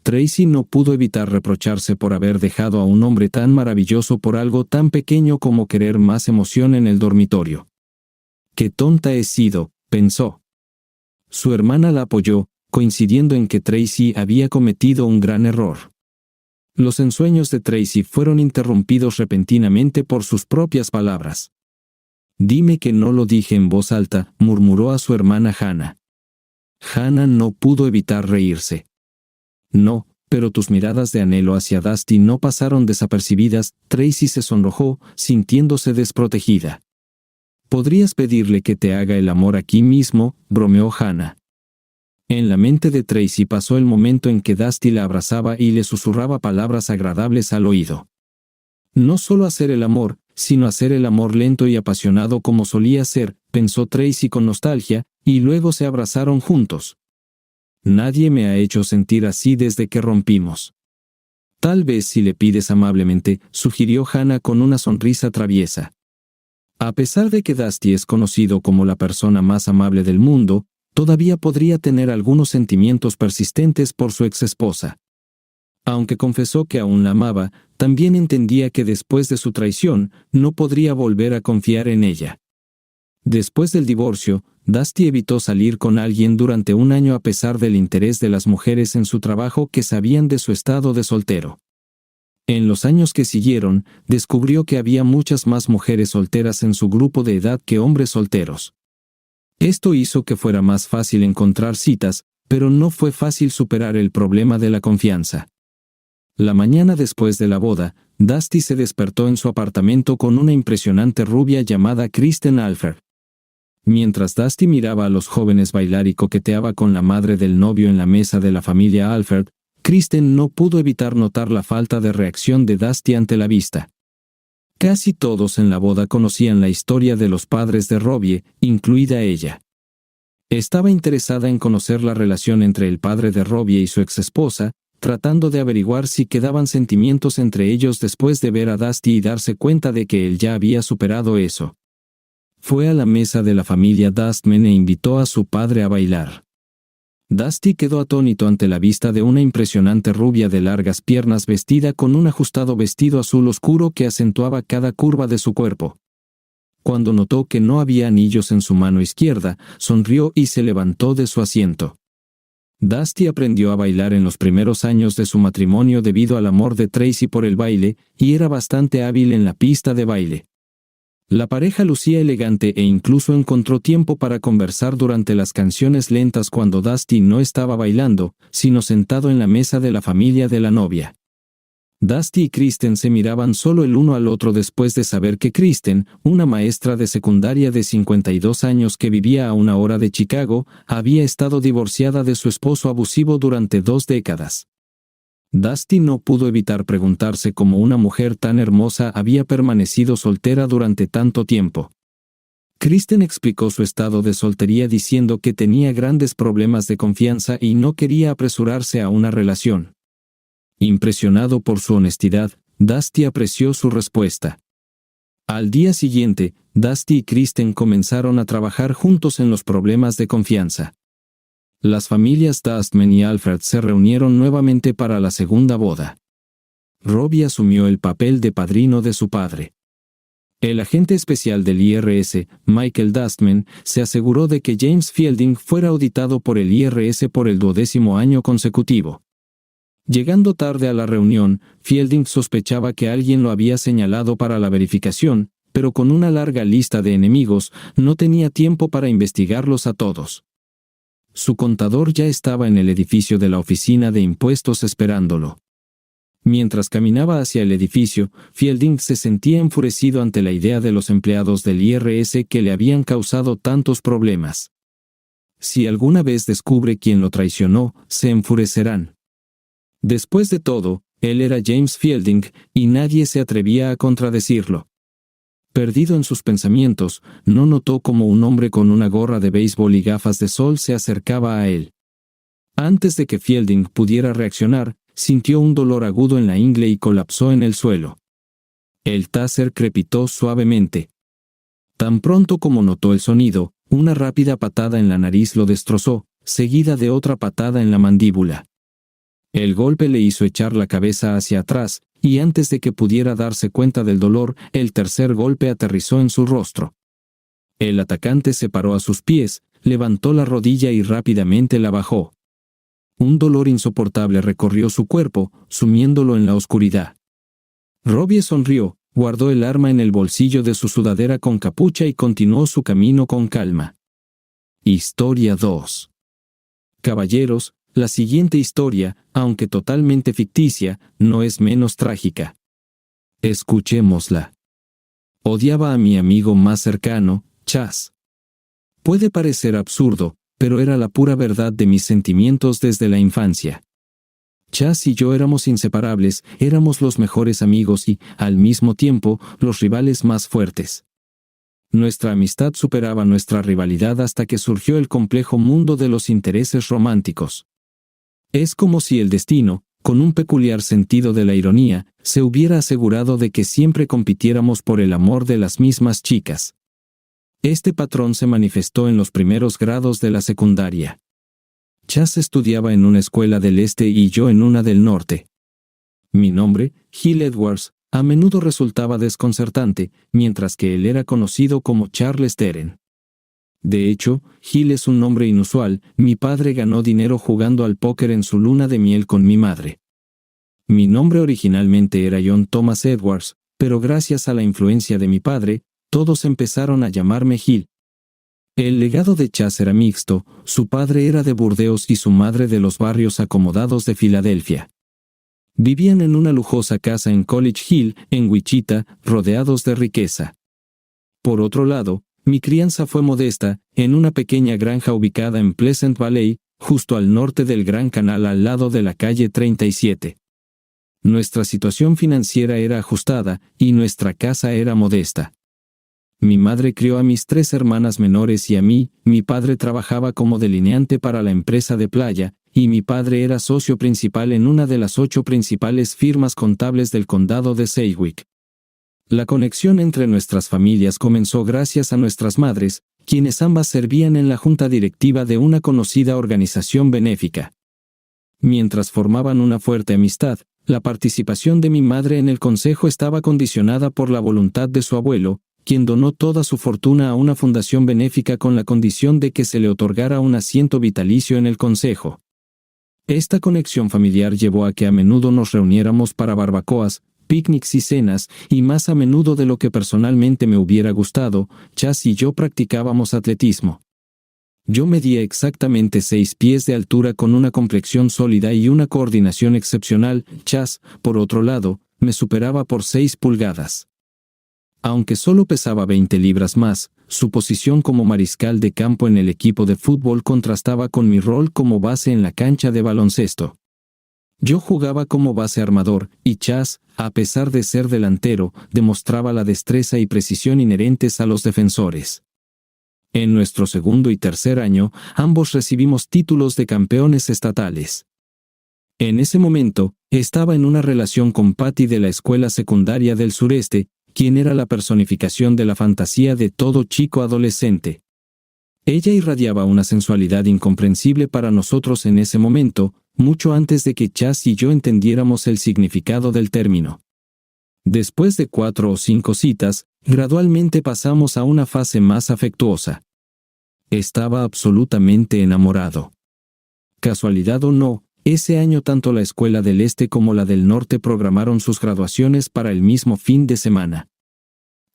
Tracy no pudo evitar reprocharse por haber dejado a un hombre tan maravilloso por algo tan pequeño como querer más emoción en el dormitorio. «Qué tonta he sido», pensó. Su hermana la apoyó, coincidiendo en que Tracy había cometido un gran error. Los ensueños de Tracy fueron interrumpidos repentinamente por sus propias palabras. «Dime que no lo dije en voz alta», murmuró a su hermana Hannah. Hannah no pudo evitar reírse. «No, pero tus miradas de anhelo hacia Dusty no pasaron desapercibidas». Tracy se sonrojó, sintiéndose desprotegida. «¿Podrías pedirle que te haga el amor aquí mismo?», bromeó Hannah. En la mente de Tracy pasó el momento en que Dusty la abrazaba y le susurraba palabras agradables al oído. No solo hacer el amor, sino hacer el amor lento y apasionado como solía ser, pensó Tracy con nostalgia, y luego se abrazaron juntos. «Nadie me ha hecho sentir así desde que rompimos». «Tal vez si le pides amablemente», sugirió Hannah con una sonrisa traviesa. A pesar de que Dusty es conocido como la persona más amable del mundo, todavía podría tener algunos sentimientos persistentes por su exesposa. Aunque confesó que aún la amaba, también entendía que después de su traición, no podría volver a confiar en ella. Después del divorcio, Dusty evitó salir con alguien durante un año a pesar del interés de las mujeres en su trabajo que sabían de su estado de soltero. En los años que siguieron, descubrió que había muchas más mujeres solteras en su grupo de edad que hombres solteros. Esto hizo que fuera más fácil encontrar citas, pero no fue fácil superar el problema de la confianza. La mañana después de la boda, Dusty se despertó en su apartamento con una impresionante rubia llamada Kristen Alford. Mientras Dusty miraba a los jóvenes bailar y coqueteaba con la madre del novio en la mesa de la familia Alford, Kristen no pudo evitar notar la falta de reacción de Dusty ante la vista. Casi todos en la boda conocían la historia de los padres de Robbie, incluida ella. Estaba interesada en conocer la relación entre el padre de Robbie y su exesposa, tratando de averiguar si quedaban sentimientos entre ellos después de ver a Dusty y darse cuenta de que él ya había superado eso. Fue a la mesa de la familia Dustman e invitó a su padre a bailar. Dusty quedó atónito ante la vista de una impresionante rubia de largas piernas vestida con un ajustado vestido azul oscuro que acentuaba cada curva de su cuerpo. Cuando notó que no había anillos en su mano izquierda, sonrió y se levantó de su asiento. Dusty aprendió a bailar en los primeros años de su matrimonio debido al amor de Tracy por el baile, y era bastante hábil en la pista de baile. La pareja lucía elegante e incluso encontró tiempo para conversar durante las canciones lentas cuando Dusty no estaba bailando, sino sentado en la mesa de la familia de la novia. Dusty y Kristen se miraban solo el uno al otro después de saber que Kristen, una maestra de secundaria de 52 años que vivía a una hora de Chicago, había estado divorciada de su esposo abusivo durante 2 décadas. Dusty no pudo evitar preguntarse cómo una mujer tan hermosa había permanecido soltera durante tanto tiempo. Kristen explicó su estado de soltería diciendo que tenía grandes problemas de confianza y no quería apresurarse a una relación. Impresionado por su honestidad, Dusty apreció su respuesta. Al día siguiente, Dusty y Kristen comenzaron a trabajar juntos en los problemas de confianza. Las familias Dustman y Alfred se reunieron nuevamente para la segunda boda. Robbie asumió el papel de padrino de su padre. El agente especial del IRS, Michael Dustman, se aseguró de que James Fielding fuera auditado por el IRS por el 12º año consecutivo. Llegando tarde a la reunión, Fielding sospechaba que alguien lo había señalado para la verificación, pero con una larga lista de enemigos, no tenía tiempo para investigarlos a todos. Su contador ya estaba en el edificio de la oficina de impuestos esperándolo. Mientras caminaba hacia el edificio, Fielding se sentía enfurecido ante la idea de los empleados del IRS que le habían causado tantos problemas. Si alguna vez descubre quién lo traicionó, se enfurecerán. Después de todo, él era James Fielding, y nadie se atrevía a contradecirlo. Perdido en sus pensamientos, no notó cómo un hombre con una gorra de béisbol y gafas de sol se acercaba a él. Antes de que Fielding pudiera reaccionar, sintió un dolor agudo en la ingle y colapsó en el suelo. El taser crepitó suavemente. Tan pronto como notó el sonido, una rápida patada en la nariz lo destrozó, seguida de otra patada en la mandíbula. El golpe le hizo echar la cabeza hacia atrás, y antes de que pudiera darse cuenta del dolor, el tercer golpe aterrizó en su rostro. El atacante se paró a sus pies, levantó la rodilla y rápidamente la bajó. Un dolor insoportable recorrió su cuerpo, sumiéndolo en la oscuridad. Robbie sonrió, guardó el arma en el bolsillo de su sudadera con capucha y continuó su camino con calma. Historia 2. Caballeros, la siguiente historia, aunque totalmente ficticia, no es menos trágica. Escuchémosla. Odiaba a mi amigo más cercano, Chas. Puede parecer absurdo, pero era la pura verdad de mis sentimientos desde la infancia. Chas y yo éramos inseparables, éramos los mejores amigos y, al mismo tiempo, los rivales más fuertes. Nuestra amistad superaba nuestra rivalidad hasta que surgió el complejo mundo de los intereses románticos. Es como si el destino, con un peculiar sentido de la ironía, se hubiera asegurado de que siempre compitiéramos por el amor de las mismas chicas. Este patrón se manifestó en los primeros grados de la secundaria. Chas estudiaba en una escuela del este y yo en una del norte. Mi nombre, Gil Edwards, a menudo resultaba desconcertante, mientras que él era conocido como Charles Teren. De hecho, Gil es un nombre inusual. Mi padre ganó dinero jugando al póker en su luna de miel con mi madre. Mi nombre originalmente era John Thomas Edwards, pero gracias a la influencia de mi padre, todos empezaron a llamarme Gil. El legado de Chas era mixto, su padre era de Burdeos y su madre de los barrios acomodados de Filadelfia. Vivían en una lujosa casa en College Hill, en Wichita, rodeados de riqueza. Por otro lado, mi crianza fue modesta, en una pequeña granja ubicada en Pleasant Valley, justo al norte del Gran Canal al lado de la calle 37. Nuestra situación financiera era ajustada, y nuestra casa era modesta. Mi madre crió a mis 3 hermanas menores y a mí. Mi padre trabajaba como delineante para la empresa de playa, y mi padre era socio principal en una de las 8 principales firmas contables del condado de Sedgwick. La conexión entre nuestras familias comenzó gracias a nuestras madres, quienes ambas servían en la junta directiva de una conocida organización benéfica. Mientras formaban una fuerte amistad, la participación de mi madre en el consejo estaba condicionada por la voluntad de su abuelo, quien donó toda su fortuna a una fundación benéfica con la condición de que se le otorgara un asiento vitalicio en el consejo. Esta conexión familiar llevó a que a menudo nos reuniéramos para barbacoas, picnics y cenas, y más a menudo de lo que personalmente me hubiera gustado, Chas y yo practicábamos atletismo. Yo medía exactamente 6 pies de altura con una complexión sólida y una coordinación excepcional. Chas, por otro lado, me superaba por 6 pulgadas. Aunque solo pesaba 20 libras más, su posición como mariscal de campo en el equipo de fútbol contrastaba con mi rol como base en la cancha de baloncesto. Yo jugaba como base armador, y Chas, a pesar de ser delantero, demostraba la destreza y precisión inherentes a los defensores. En nuestro segundo y tercer año, ambos recibimos títulos de campeones estatales. En ese momento, estaba en una relación con Patty de la escuela secundaria del sureste, quien era la personificación de la fantasía de todo chico adolescente. Ella irradiaba una sensualidad incomprensible para nosotros en ese momento, mucho antes de que Chas y yo entendiéramos el significado del término. Después de 4 o 5 citas, gradualmente pasamos a una fase más afectuosa. Estaba absolutamente enamorado. Casualidad o no, ese año tanto la escuela del este como la del norte programaron sus graduaciones para el mismo fin de semana.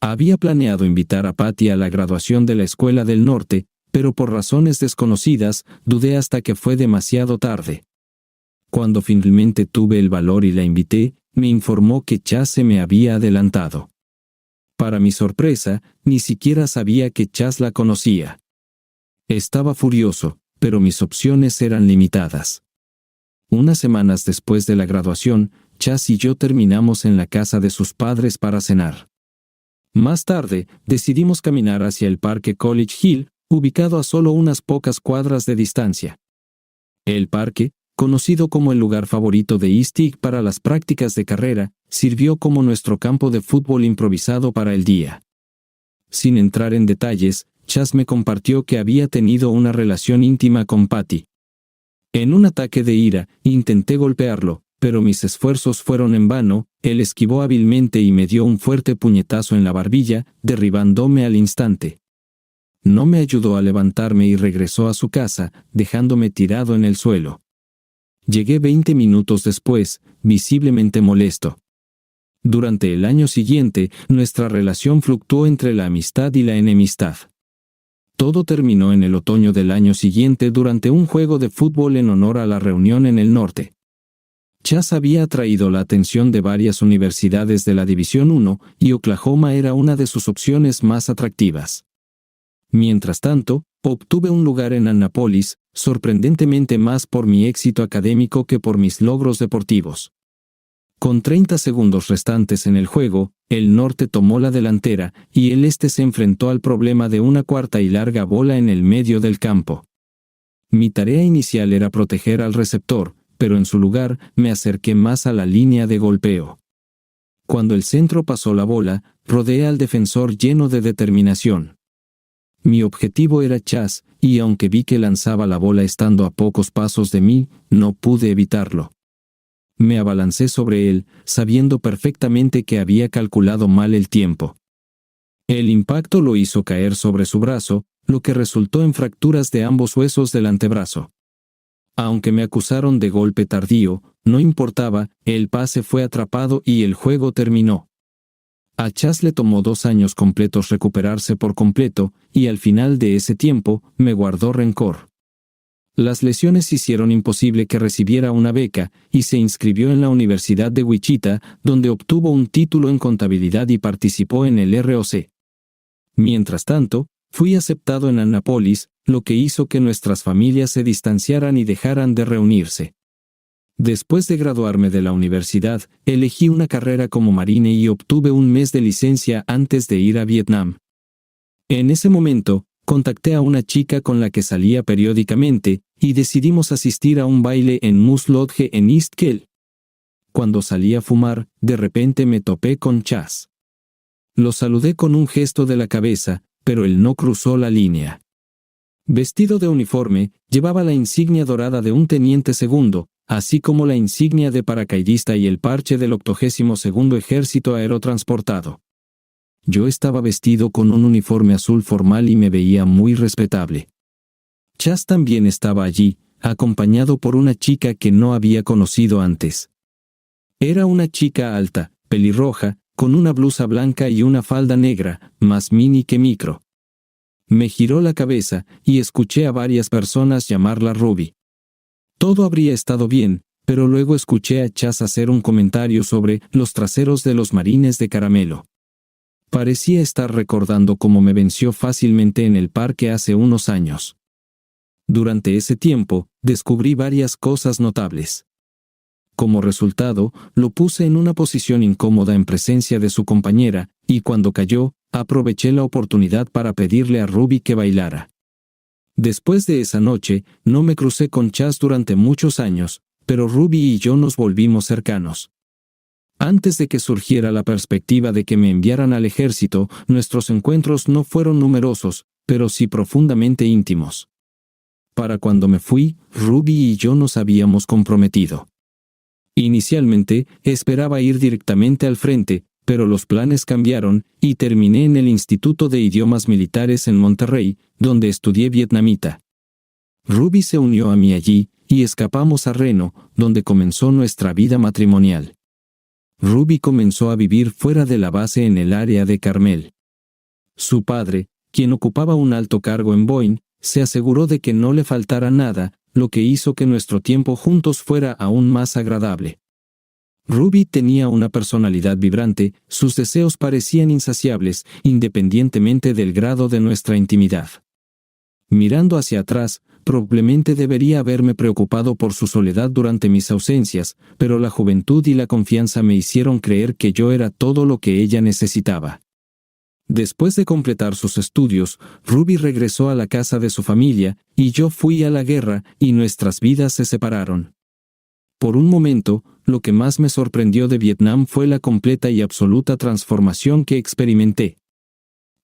Había planeado invitar a Patty a la graduación de la escuela del norte, pero por razones desconocidas, dudé hasta que fue demasiado tarde. Cuando finalmente tuve el valor y la invité, me informó que Chas se me había adelantado. Para mi sorpresa, ni siquiera sabía que Chas la conocía. Estaba furioso, pero mis opciones eran limitadas. Unas semanas después de la graduación, Chas y yo terminamos en la casa de sus padres para cenar. Más tarde, decidimos caminar hacia el parque College Hill, ubicado a solo unas pocas cuadras de distancia. El parque, conocido como el lugar favorito de Eastig para las prácticas de carrera, sirvió como nuestro campo de fútbol improvisado para el día. Sin entrar en detalles, Chas me compartió que había tenido una relación íntima con Patty. En un ataque de ira, intenté golpearlo, pero mis esfuerzos fueron en vano. Él esquivó hábilmente y me dio un fuerte puñetazo en la barbilla, derribándome al instante. No me ayudó a levantarme y regresó a su casa, dejándome tirado en el suelo. Llegué 20 minutos después, visiblemente molesto. Durante el año siguiente, nuestra relación fluctuó entre la amistad y la enemistad. Todo terminó en el otoño del año siguiente durante un juego de fútbol en honor a la reunión en el norte. Chas había atraído la atención de varias universidades de la División I y Oklahoma era una de sus opciones más atractivas. Mientras tanto, obtuve un lugar en Annapolis, sorprendentemente más por mi éxito académico que por mis logros deportivos. Con 30 segundos restantes en el juego, el norte tomó la delantera y el este se enfrentó al problema de una cuarta y larga bola en el medio del campo. Mi tarea inicial era proteger al receptor, pero en su lugar me acerqué más a la línea de golpeo. Cuando el centro pasó la bola, rodeé al defensor lleno de determinación. Mi objetivo era Chas, y aunque vi que lanzaba la bola estando a pocos pasos de mí, no pude evitarlo. Me abalancé sobre él, sabiendo perfectamente que había calculado mal el tiempo. El impacto lo hizo caer sobre su brazo, lo que resultó en fracturas de ambos huesos del antebrazo. Aunque me acusaron de golpe tardío, no importaba, el pase fue atrapado y el juego terminó. A Chas le tomó 2 años completos recuperarse por completo, y al final de ese tiempo, me guardó rencor. Las lesiones hicieron imposible que recibiera una beca, y se inscribió en la Universidad de Wichita, donde obtuvo un título en contabilidad y participó en el ROC. Mientras tanto, fui aceptado en Annapolis, lo que hizo que nuestras familias se distanciaran y dejaran de reunirse. Después de graduarme de la universidad, elegí una carrera como marine y obtuve un mes de licencia antes de ir a Vietnam. En ese momento, contacté a una chica con la que salía periódicamente, y decidimos asistir a un baile en Moose Lodge en East Kell. Cuando salí a fumar, de repente me topé con Chas. Lo saludé con un gesto de la cabeza, pero él no cruzó la línea. Vestido de uniforme, llevaba la insignia dorada de un teniente segundo, así como la insignia de paracaidista y el parche del 82º Ejército Aerotransportado. Yo estaba vestido con un uniforme azul formal y me veía muy respetable. Chas también estaba allí, acompañado por una chica que no había conocido antes. Era una chica alta, pelirroja, con una blusa blanca y una falda negra, más mini que micro. Me giró la cabeza y escuché a varias personas llamarla Ruby. Todo habría estado bien, pero luego escuché a Chas hacer un comentario sobre los traseros de los marines de caramelo. Parecía estar recordando cómo me venció fácilmente en el parque hace unos años. Durante ese tiempo, descubrí varias cosas notables. Como resultado, lo puse en una posición incómoda en presencia de su compañera, y cuando cayó, aproveché la oportunidad para pedirle a Ruby que bailara. Después de esa noche, no me crucé con Chas durante muchos años, pero Ruby y yo nos volvimos cercanos. Antes de que surgiera la perspectiva de que me enviaran al ejército, nuestros encuentros no fueron numerosos, pero sí profundamente íntimos. Para cuando me fui, Ruby y yo nos habíamos comprometido. Inicialmente, esperaba ir directamente al frente, pero los planes cambiaron, y terminé en el Instituto de Idiomas Militares en Monterrey, donde estudié vietnamita. Ruby se unió a mí allí, y escapamos a Reno, donde comenzó nuestra vida matrimonial. Ruby comenzó a vivir fuera de la base en el área de Carmel. Su padre, quien ocupaba un alto cargo en Boeing, se aseguró de que no le faltara nada, lo que hizo que nuestro tiempo juntos fuera aún más agradable. Ruby tenía una personalidad vibrante, sus deseos parecían insaciables, independientemente del grado de nuestra intimidad. Mirando hacia atrás, probablemente debería haberme preocupado por su soledad durante mis ausencias, pero la juventud y la confianza me hicieron creer que yo era todo lo que ella necesitaba. Después de completar sus estudios, Ruby regresó a la casa de su familia, y yo fui a la guerra, y nuestras vidas se separaron. Por un momento, lo que más me sorprendió de Vietnam fue la completa y absoluta transformación que experimenté.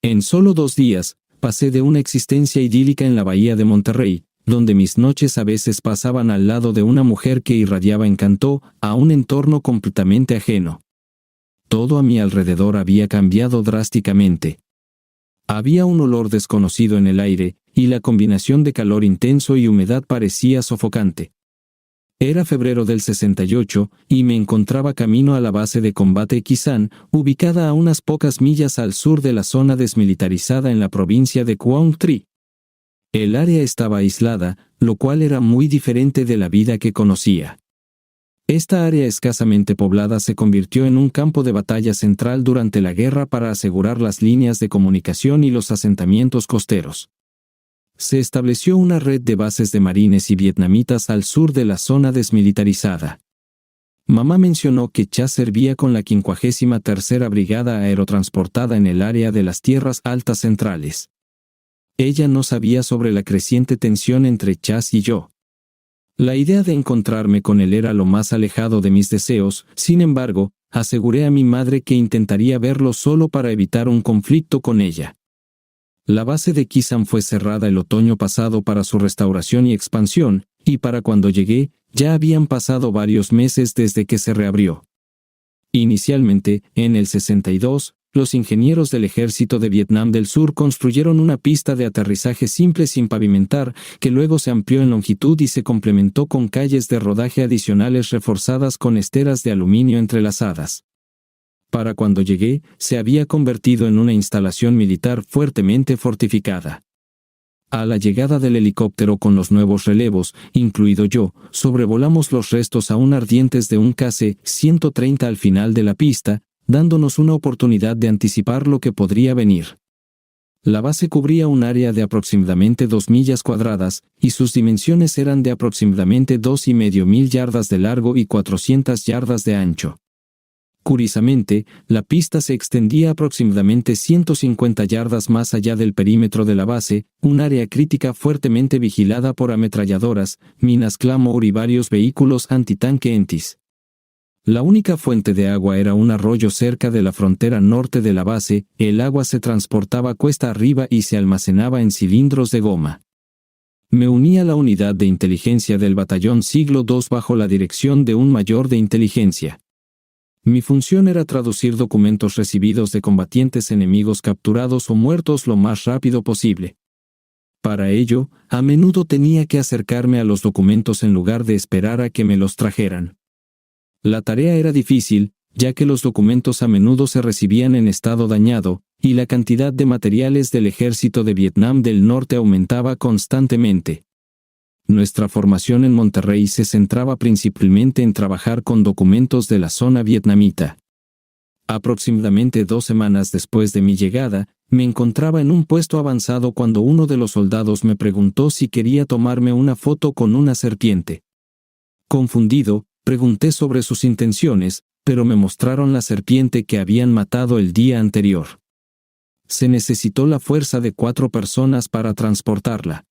En solo 2 días, pasé de una existencia idílica en la bahía de Monterrey, donde mis noches a veces pasaban al lado de una mujer que irradiaba encanto, a un entorno completamente ajeno. Todo a mi alrededor había cambiado drásticamente. Había un olor desconocido en el aire, y la combinación de calor intenso y humedad parecía sofocante. Era febrero del 68, y me encontraba camino a la base de combate Kisan, ubicada a unas pocas millas al sur de la zona desmilitarizada en la provincia de Quang Tri. El área estaba aislada, lo cual era muy diferente de la vida que conocía. Esta área escasamente poblada se convirtió en un campo de batalla central durante la guerra para asegurar las líneas de comunicación y los asentamientos costeros. Se estableció una red de bases de marines y vietnamitas al sur de la zona desmilitarizada. Mamá mencionó que Cha servía con la 53ª Brigada Aerotransportada en el área de las Tierras Altas Centrales. Ella no sabía sobre la creciente tensión entre Chas y yo. La idea de encontrarme con él era lo más alejado de mis deseos, sin embargo, aseguré a mi madre que intentaría verlo solo para evitar un conflicto con ella. La base de Kisan fue cerrada el otoño pasado para su restauración y expansión, y para cuando llegué, ya habían pasado varios meses desde que se reabrió. Inicialmente, en el 62, los ingenieros del Ejército de Vietnam del Sur construyeron una pista de aterrizaje simple sin pavimentar, que luego se amplió en longitud y se complementó con calles de rodaje adicionales reforzadas con esteras de aluminio entrelazadas. Para cuando llegué, se había convertido en una instalación militar fuertemente fortificada. A la llegada del helicóptero con los nuevos relevos, incluido yo, sobrevolamos los restos aún ardientes de un KC-130 al final de la pista, dándonos una oportunidad de anticipar lo que podría venir. La base cubría un área de aproximadamente 2 millas cuadradas, y sus dimensiones eran de aproximadamente 2,5 yardas de largo y 400 yardas de ancho. Curiosamente, la pista se extendía aproximadamente 150 yardas más allá del perímetro de la base, un área crítica fuertemente vigilada por ametralladoras, minas Claymore y varios vehículos antitanque ENTIS. La única fuente de agua era un arroyo cerca de la frontera norte de la base, el agua se transportaba cuesta arriba y se almacenaba en cilindros de goma. Me uní a la unidad de inteligencia del Batallón Siglo II bajo la dirección de un mayor de inteligencia. Mi función era traducir documentos recibidos de combatientes enemigos capturados o muertos lo más rápido posible. Para ello, a menudo tenía que acercarme a los documentos en lugar de esperar a que me los trajeran. La tarea era difícil, ya que los documentos a menudo se recibían en estado dañado, y la cantidad de materiales del Ejército de Vietnam del Norte aumentaba constantemente. Nuestra formación en Monterrey se centraba principalmente en trabajar con documentos de la zona vietnamita. Aproximadamente 2 semanas después de mi llegada, me encontraba en un puesto avanzado cuando uno de los soldados me preguntó si quería tomarme una foto con una serpiente. Confundido, pregunté sobre sus intenciones, pero me mostraron la serpiente que habían matado el día anterior. Se necesitó la fuerza de 4 personas para transportarla.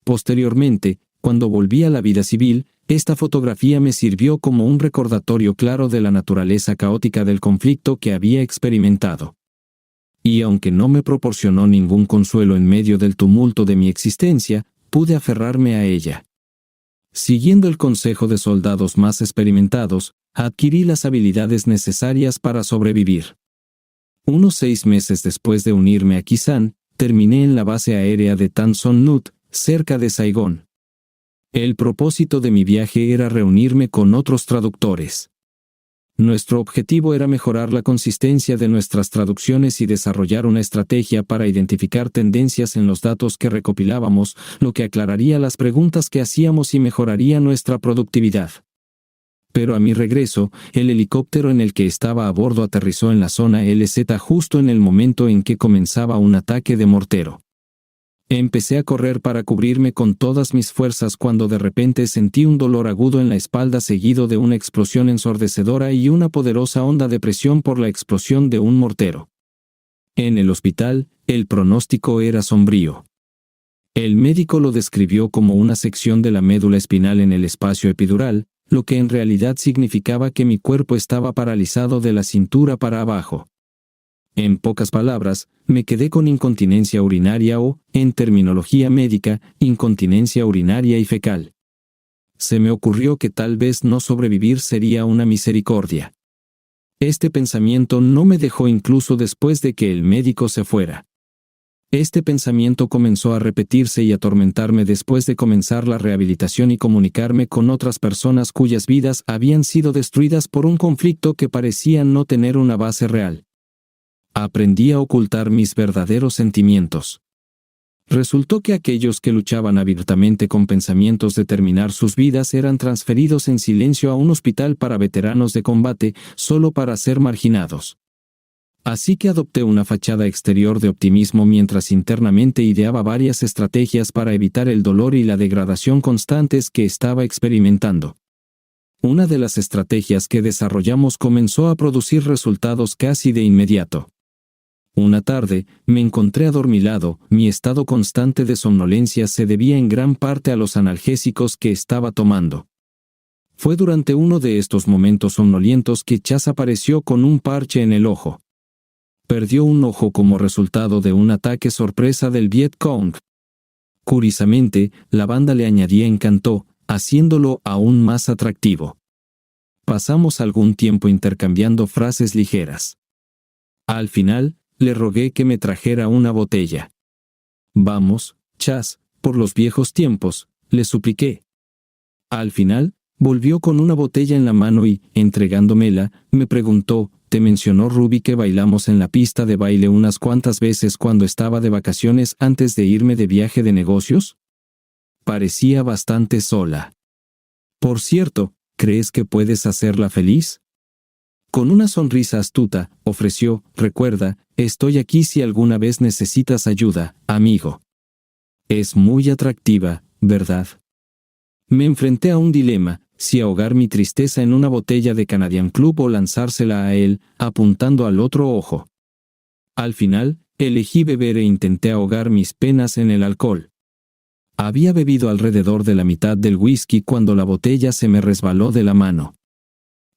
Posteriormente, cuando volví a la vida civil, esta fotografía me sirvió como un recordatorio claro de la naturaleza caótica del conflicto que había experimentado. Y aunque no me proporcionó ningún consuelo en medio del tumulto de mi existencia, pude aferrarme a ella. Siguiendo el consejo de soldados más experimentados, adquirí las habilidades necesarias para sobrevivir. Unos 6 meses después de unirme a Kisan, terminé en la base aérea de Tan Son Nhut, cerca de Saigón. El propósito de mi viaje era reunirme con otros traductores. Nuestro objetivo era mejorar la consistencia de nuestras traducciones y desarrollar una estrategia para identificar tendencias en los datos que recopilábamos, lo que aclararía las preguntas que hacíamos y mejoraría nuestra productividad. Pero a mi regreso, el helicóptero en el que estaba a bordo aterrizó en la zona LZ justo en el momento en que comenzaba un ataque de mortero. Empecé a correr para cubrirme con todas mis fuerzas cuando de repente sentí un dolor agudo en la espalda seguido de una explosión ensordecedora y una poderosa onda de presión por la explosión de un mortero. En el hospital, el pronóstico era sombrío. El médico lo describió como una sección de la médula espinal en el espacio epidural, lo que en realidad significaba que mi cuerpo estaba paralizado de la cintura para abajo. En pocas palabras, me quedé con incontinencia urinaria o, en terminología médica, incontinencia urinaria y fecal. Se me ocurrió que tal vez no sobrevivir sería una misericordia. Este pensamiento no me dejó incluso después de que el médico se fuera. Este pensamiento comenzó a repetirse y atormentarme después de comenzar la rehabilitación y comunicarme con otras personas cuyas vidas habían sido destruidas por un conflicto que parecía no tener una base real. Aprendí a ocultar mis verdaderos sentimientos. Resultó que aquellos que luchaban abiertamente con pensamientos de terminar sus vidas eran transferidos en silencio a un hospital para veteranos de combate, solo para ser marginados. Así que adopté una fachada exterior de optimismo mientras internamente ideaba varias estrategias para evitar el dolor y la degradación constantes que estaba experimentando. Una de las estrategias que desarrollamos comenzó a producir resultados casi de inmediato. Una tarde, me encontré adormilado. Mi estado constante de somnolencia se debía en gran parte a los analgésicos que estaba tomando. Fue durante uno de estos momentos somnolientos que Chas apareció con un parche en el ojo. Perdió un ojo como resultado de un ataque sorpresa del Viet Cong. Curiosamente, la banda le añadía encanto, haciéndolo aún más atractivo. Pasamos algún tiempo intercambiando frases ligeras. Al final, le rogué que me trajera una botella. Vamos, Chas, por los viejos tiempos, le supliqué. Al final, volvió con una botella en la mano y, entregándomela, me preguntó, ¿te mencionó Ruby que bailamos en la pista de baile unas cuantas veces cuando estaba de vacaciones antes de irme de viaje de negocios? Parecía bastante sola. Por cierto, ¿crees que puedes hacerla feliz? Con una sonrisa astuta, ofreció, recuerda, estoy aquí si alguna vez necesitas ayuda, amigo. Es muy atractiva, ¿verdad? Me enfrenté a un dilema, si ahogar mi tristeza en una botella de Canadian Club o lanzársela a él, apuntando al otro ojo. Al final, elegí beber e intenté ahogar mis penas en el alcohol. Había bebido alrededor de la mitad del whisky cuando la botella se me resbaló de la mano.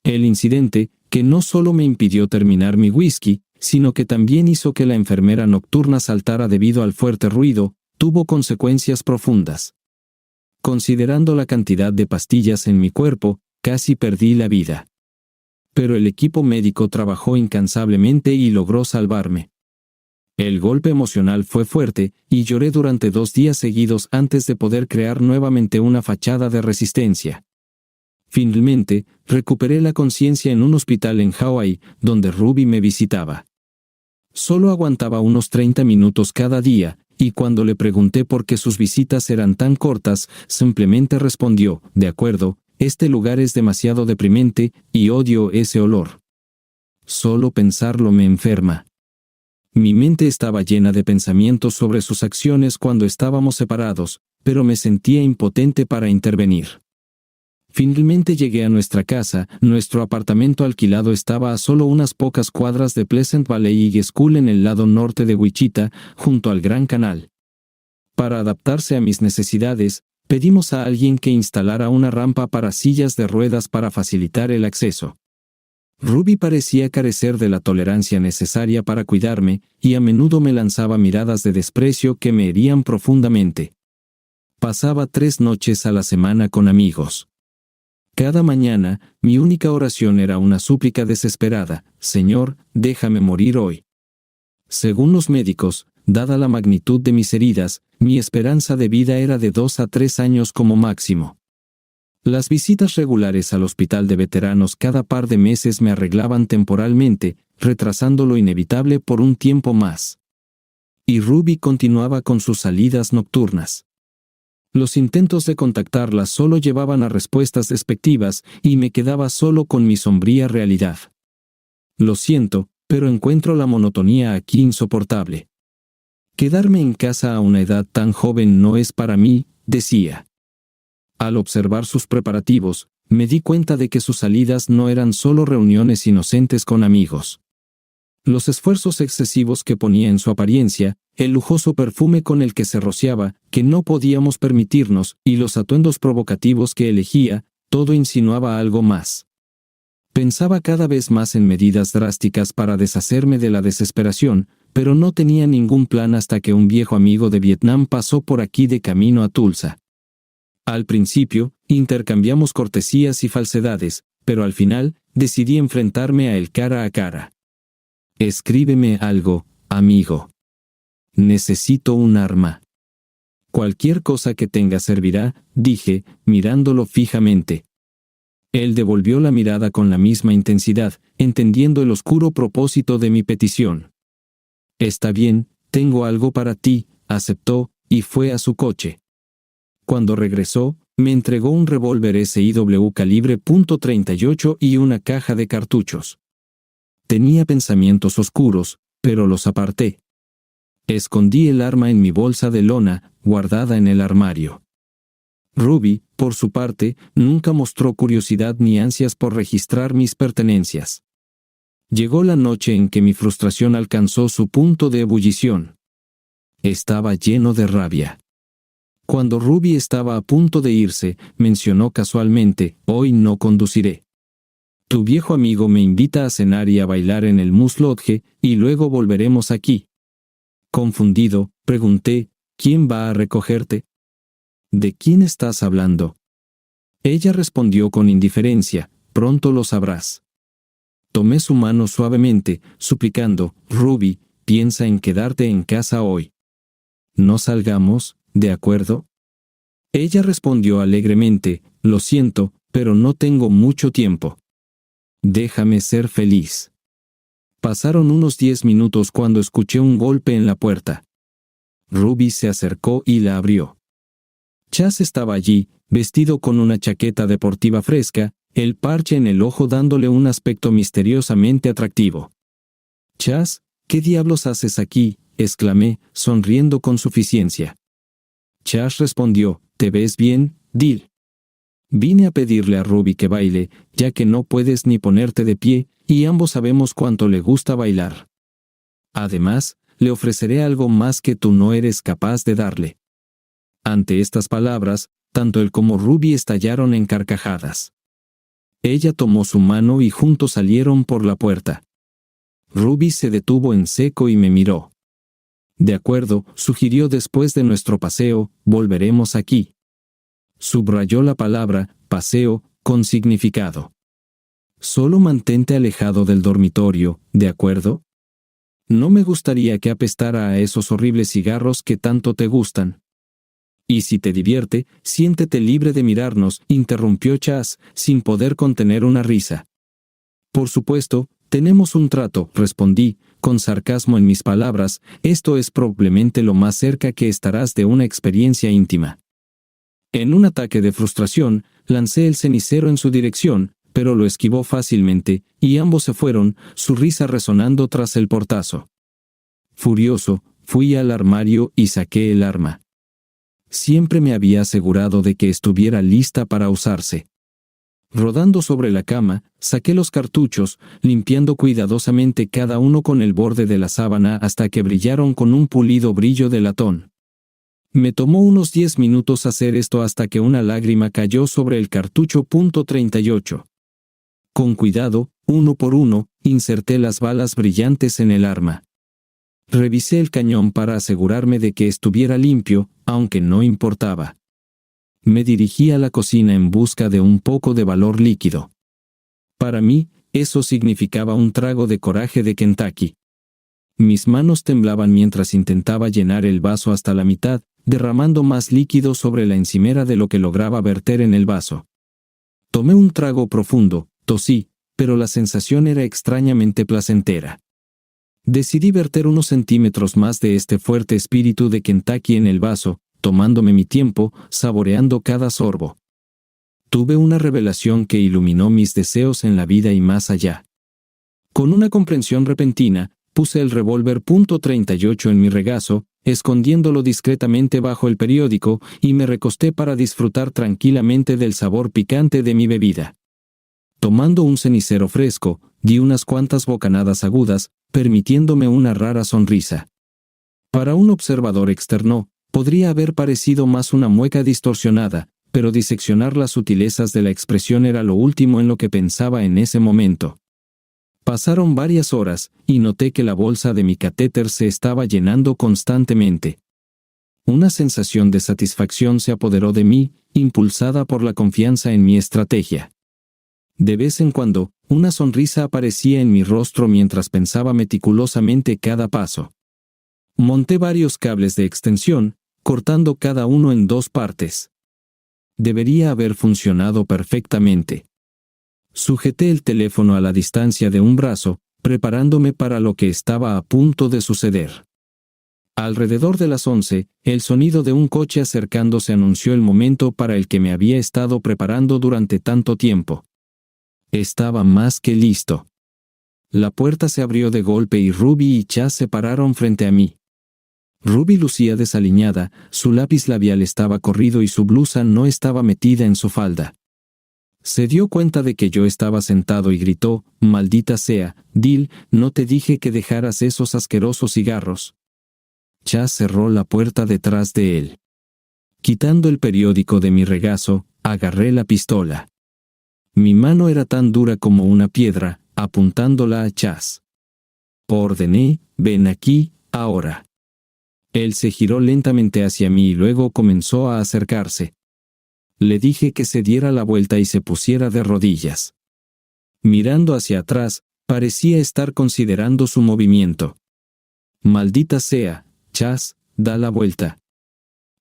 El incidente, que no solo me impidió terminar mi whisky, sino que también hizo que la enfermera nocturna saltara debido al fuerte ruido, tuvo consecuencias profundas. Considerando la cantidad de pastillas en mi cuerpo, casi perdí la vida. Pero el equipo médico trabajó incansablemente y logró salvarme. El golpe emocional fue fuerte, y lloré durante 2 días seguidos antes de poder crear nuevamente una fachada de resistencia. Finalmente, recuperé la conciencia en un hospital en Hawái, donde Ruby me visitaba. Solo aguantaba unos 30 minutos cada día, y cuando le pregunté por qué sus visitas eran tan cortas, simplemente respondió, de acuerdo, este lugar es demasiado deprimente, y odio ese olor. Solo pensarlo me enferma. Mi mente estaba llena de pensamientos sobre sus acciones cuando estábamos separados, pero me sentía impotente para intervenir. Finalmente llegué a nuestra casa. Nuestro apartamento alquilado estaba a solo unas pocas cuadras de Pleasant Valley High School en el lado norte de Wichita, junto al Gran Canal. Para adaptarse a mis necesidades, pedimos a alguien que instalara una rampa para sillas de ruedas para facilitar el acceso. Ruby parecía carecer de la tolerancia necesaria para cuidarme, y a menudo me lanzaba miradas de desprecio que me herían profundamente. Pasaba 3 noches a la semana con amigos. Cada mañana, mi única oración era una súplica desesperada: Señor, déjame morir hoy. Según los médicos, dada la magnitud de mis heridas, mi esperanza de vida era de 2 a 3 años como máximo. Las visitas regulares al hospital de veteranos cada par de meses me arreglaban temporalmente, retrasando lo inevitable por un tiempo más. Y Ruby continuaba con sus salidas nocturnas. Los intentos de contactarla solo llevaban a respuestas despectivas y me quedaba solo con mi sombría realidad. Lo siento, pero encuentro la monotonía aquí insoportable. Quedarme en casa a una edad tan joven no es para mí, decía. Al observar sus preparativos, me di cuenta de que sus salidas no eran solo reuniones inocentes con amigos. Los esfuerzos excesivos que ponía en su apariencia, el lujoso perfume con el que se rociaba, que no podíamos permitirnos, y los atuendos provocativos que elegía, todo insinuaba algo más. Pensaba cada vez más en medidas drásticas para deshacerme de la desesperación, pero no tenía ningún plan hasta que un viejo amigo de Vietnam pasó por aquí de camino a Tulsa. Al principio, intercambiamos cortesías y falsedades, pero al final, decidí enfrentarme a él cara a cara. «Escríbeme algo, amigo. Necesito un arma». «Cualquier cosa que tenga servirá», dije, mirándolo fijamente. Él devolvió la mirada con la misma intensidad, entendiendo el oscuro propósito de mi petición. «Está bien, tengo algo para ti», aceptó, y fue a su coche. Cuando regresó, me entregó un revólver SIW calibre .38 y una caja de cartuchos. Tenía pensamientos oscuros, pero los aparté. Escondí el arma en mi bolsa de lona, guardada en el armario. Ruby, por su parte, nunca mostró curiosidad ni ansias por registrar mis pertenencias. Llegó la noche en que mi frustración alcanzó su punto de ebullición. Estaba lleno de rabia. Cuando Ruby estaba a punto de irse, mencionó casualmente, «Hoy no conduciré. Tu viejo amigo me invita a cenar y a bailar en el Moose Lodge, y luego volveremos aquí». Confundido, pregunté, «¿Quién va a recogerte?» «¿De quién estás hablando?» Ella respondió con indiferencia, «Pronto lo sabrás». Tomé su mano suavemente, suplicando, «Ruby, piensa en quedarte en casa hoy. No salgamos, ¿de acuerdo?» Ella respondió alegremente, «Lo siento, pero no tengo mucho tiempo. Déjame ser feliz». Pasaron unos 10 minutos cuando escuché un golpe en la puerta. Ruby se acercó y la abrió. Chas estaba allí, vestido con una chaqueta deportiva fresca, el parche en el ojo dándole un aspecto misteriosamente atractivo. «Chas, ¿qué diablos haces aquí?», exclamé, sonriendo con suficiencia. Chas respondió, «¿Te ves bien, Dil? Vine a pedirle a Ruby que baile, ya que no puedes ni ponerte de pie, y ambos sabemos cuánto le gusta bailar. Además, le ofreceré algo más que tú no eres capaz de darle». Ante estas palabras, tanto él como Ruby estallaron en carcajadas. Ella tomó su mano y juntos salieron por la puerta. Ruby se detuvo en seco y me miró. «De acuerdo», sugirió, «después de nuestro paseo, volveremos aquí». Subrayó la palabra, paseo, con significado. «Solo mantente alejado del dormitorio, ¿de acuerdo? No me gustaría que apestara a esos horribles cigarros que tanto te gustan». «Y si te divierte, siéntete libre de mirarnos», interrumpió Chas, sin poder contener una risa. «Por supuesto, tenemos un trato», respondí, con sarcasmo en mis palabras, «esto es probablemente lo más cerca que estarás de una experiencia íntima». En un ataque de frustración, lancé el cenicero en su dirección, pero lo esquivó fácilmente, y ambos se fueron, su risa resonando tras el portazo. Furioso, fui al armario y saqué el arma. Siempre me había asegurado de que estuviera lista para usarse. Rodando sobre la cama, saqué los cartuchos, limpiando cuidadosamente cada uno con el borde de la sábana hasta que brillaron con un pulido brillo de latón. Me tomó unos 10 minutos hacer esto hasta que una lágrima cayó sobre el cartucho .38. Con cuidado, uno por uno, inserté las balas brillantes en el arma. Revisé el cañón para asegurarme de que estuviera limpio, aunque no importaba. Me dirigí a la cocina en busca de un poco de valor líquido. Para mí, eso significaba un trago de coraje de Kentucky. Mis manos temblaban mientras intentaba llenar el vaso hasta la mitad, derramando más líquido sobre la encimera de lo que lograba verter en el vaso. Tomé un trago profundo, tosí, pero la sensación era extrañamente placentera. Decidí verter unos centímetros más de este fuerte espíritu de Kentucky en el vaso, tomándome mi tiempo, saboreando cada sorbo. Tuve una revelación que iluminó mis deseos en la vida y más allá. Con una comprensión repentina, puse el revólver .38 en mi regazo, escondiéndolo discretamente bajo el periódico, y me recosté para disfrutar tranquilamente del sabor picante de mi bebida. Tomando un cenicero fresco, di unas cuantas bocanadas agudas, permitiéndome una rara sonrisa. Para un observador externo, podría haber parecido más una mueca distorsionada, pero diseccionar las sutilezas de la expresión era lo último en lo que pensaba en ese momento. Pasaron varias horas, y noté que la bolsa de mi catéter se estaba llenando constantemente. Una sensación de satisfacción se apoderó de mí, impulsada por la confianza en mi estrategia. De vez en cuando, una sonrisa aparecía en mi rostro mientras pensaba meticulosamente cada paso. Monté varios cables de extensión, cortando cada uno en 2 partes. Debería haber funcionado perfectamente. Sujeté el teléfono a la distancia de un brazo, preparándome para lo que estaba a punto de suceder. Alrededor de las 11, el sonido de un coche acercándose anunció el momento para el que me había estado preparando durante tanto tiempo. Estaba más que listo. La puerta se abrió de golpe y Ruby y Chas se pararon frente a mí. Ruby lucía desaliñada, su lápiz labial estaba corrido y su blusa no estaba metida en su falda. Se dio cuenta de que yo estaba sentado y gritó: «Maldita sea, Dil, ¿no te dije que dejaras esos asquerosos cigarros?» Chas cerró la puerta detrás de él. Quitando el periódico de mi regazo, agarré la pistola. Mi mano era tan dura como una piedra, apuntándola a Chas. Ordené: «Ven aquí, ahora». Él se giró lentamente hacia mí y luego comenzó a acercarse. Le dije que se diera la vuelta y se pusiera de rodillas. Mirando hacia atrás, parecía estar considerando su movimiento. «Maldita sea, Chas, da la vuelta».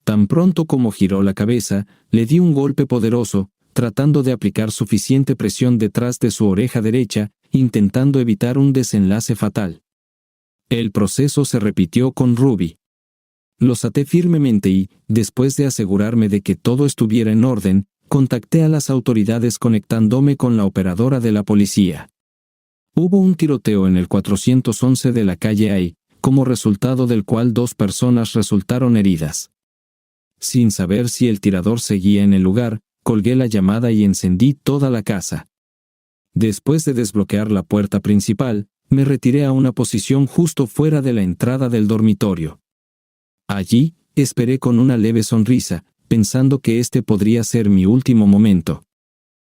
Tan pronto como giró la cabeza, le di un golpe poderoso, tratando de aplicar suficiente presión detrás de su oreja derecha, intentando evitar un desenlace fatal. El proceso se repitió con Ruby. Los até firmemente y, después de asegurarme de que todo estuviera en orden, contacté a las autoridades conectándome con la operadora de la policía. Hubo un tiroteo en el 411 de la calle A, como resultado del cual 2 personas resultaron heridas. Sin saber si el tirador seguía en el lugar, colgué la llamada y encendí toda la casa. Después de desbloquear la puerta principal, me retiré a una posición justo fuera de la entrada del dormitorio. Allí, esperé con una leve sonrisa, pensando que este podría ser mi último momento.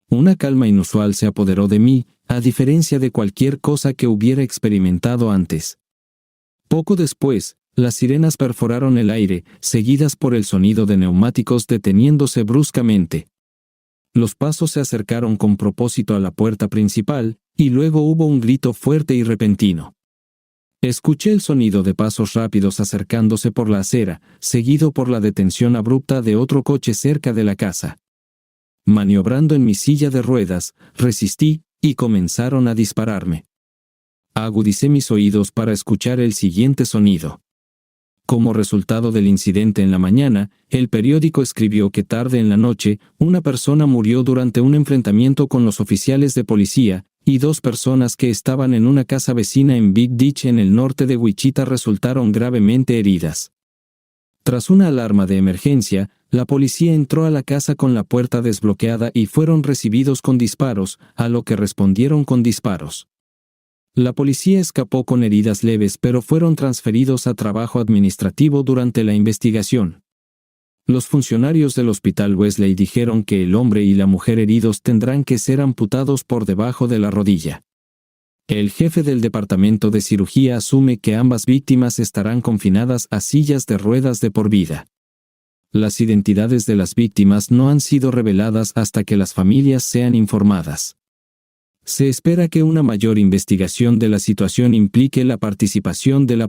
Una calma inusual se apoderó de mí, a diferencia de cualquier cosa que hubiera experimentado antes. Poco después, las sirenas perforaron el aire, seguidas por el sonido de neumáticos deteniéndose bruscamente. Los pasos se acercaron con propósito a la puerta principal, y luego hubo un grito fuerte y repentino. Escuché el sonido de pasos rápidos acercándose por la acera, seguido por la detención abrupta de otro coche cerca de la casa. Maniobrando en mi silla de ruedas, resistí, y comenzaron a dispararme. Agudicé mis oídos para escuchar el siguiente sonido. Como resultado del incidente en la mañana, el periódico escribió que tarde en la noche, una persona murió durante un enfrentamiento con los oficiales de policía, y 2 personas que estaban en una casa vecina en Big Ditch en el norte de Wichita resultaron gravemente heridas. Tras una alarma de emergencia, la policía entró a la casa con la puerta desbloqueada y fueron recibidos con disparos, a lo que respondieron con disparos. La policía escapó con heridas leves pero fueron transferidos a trabajo administrativo durante la investigación. Los funcionarios del Hospital Wesley dijeron que el hombre y la mujer heridos tendrán que ser amputados por debajo de la rodilla. El jefe del departamento de cirugía asume que ambas víctimas estarán confinadas a sillas de ruedas de por vida. Las identidades de las víctimas no han sido reveladas hasta que las familias sean informadas. Se espera que una mayor investigación de la situación implique la participación de la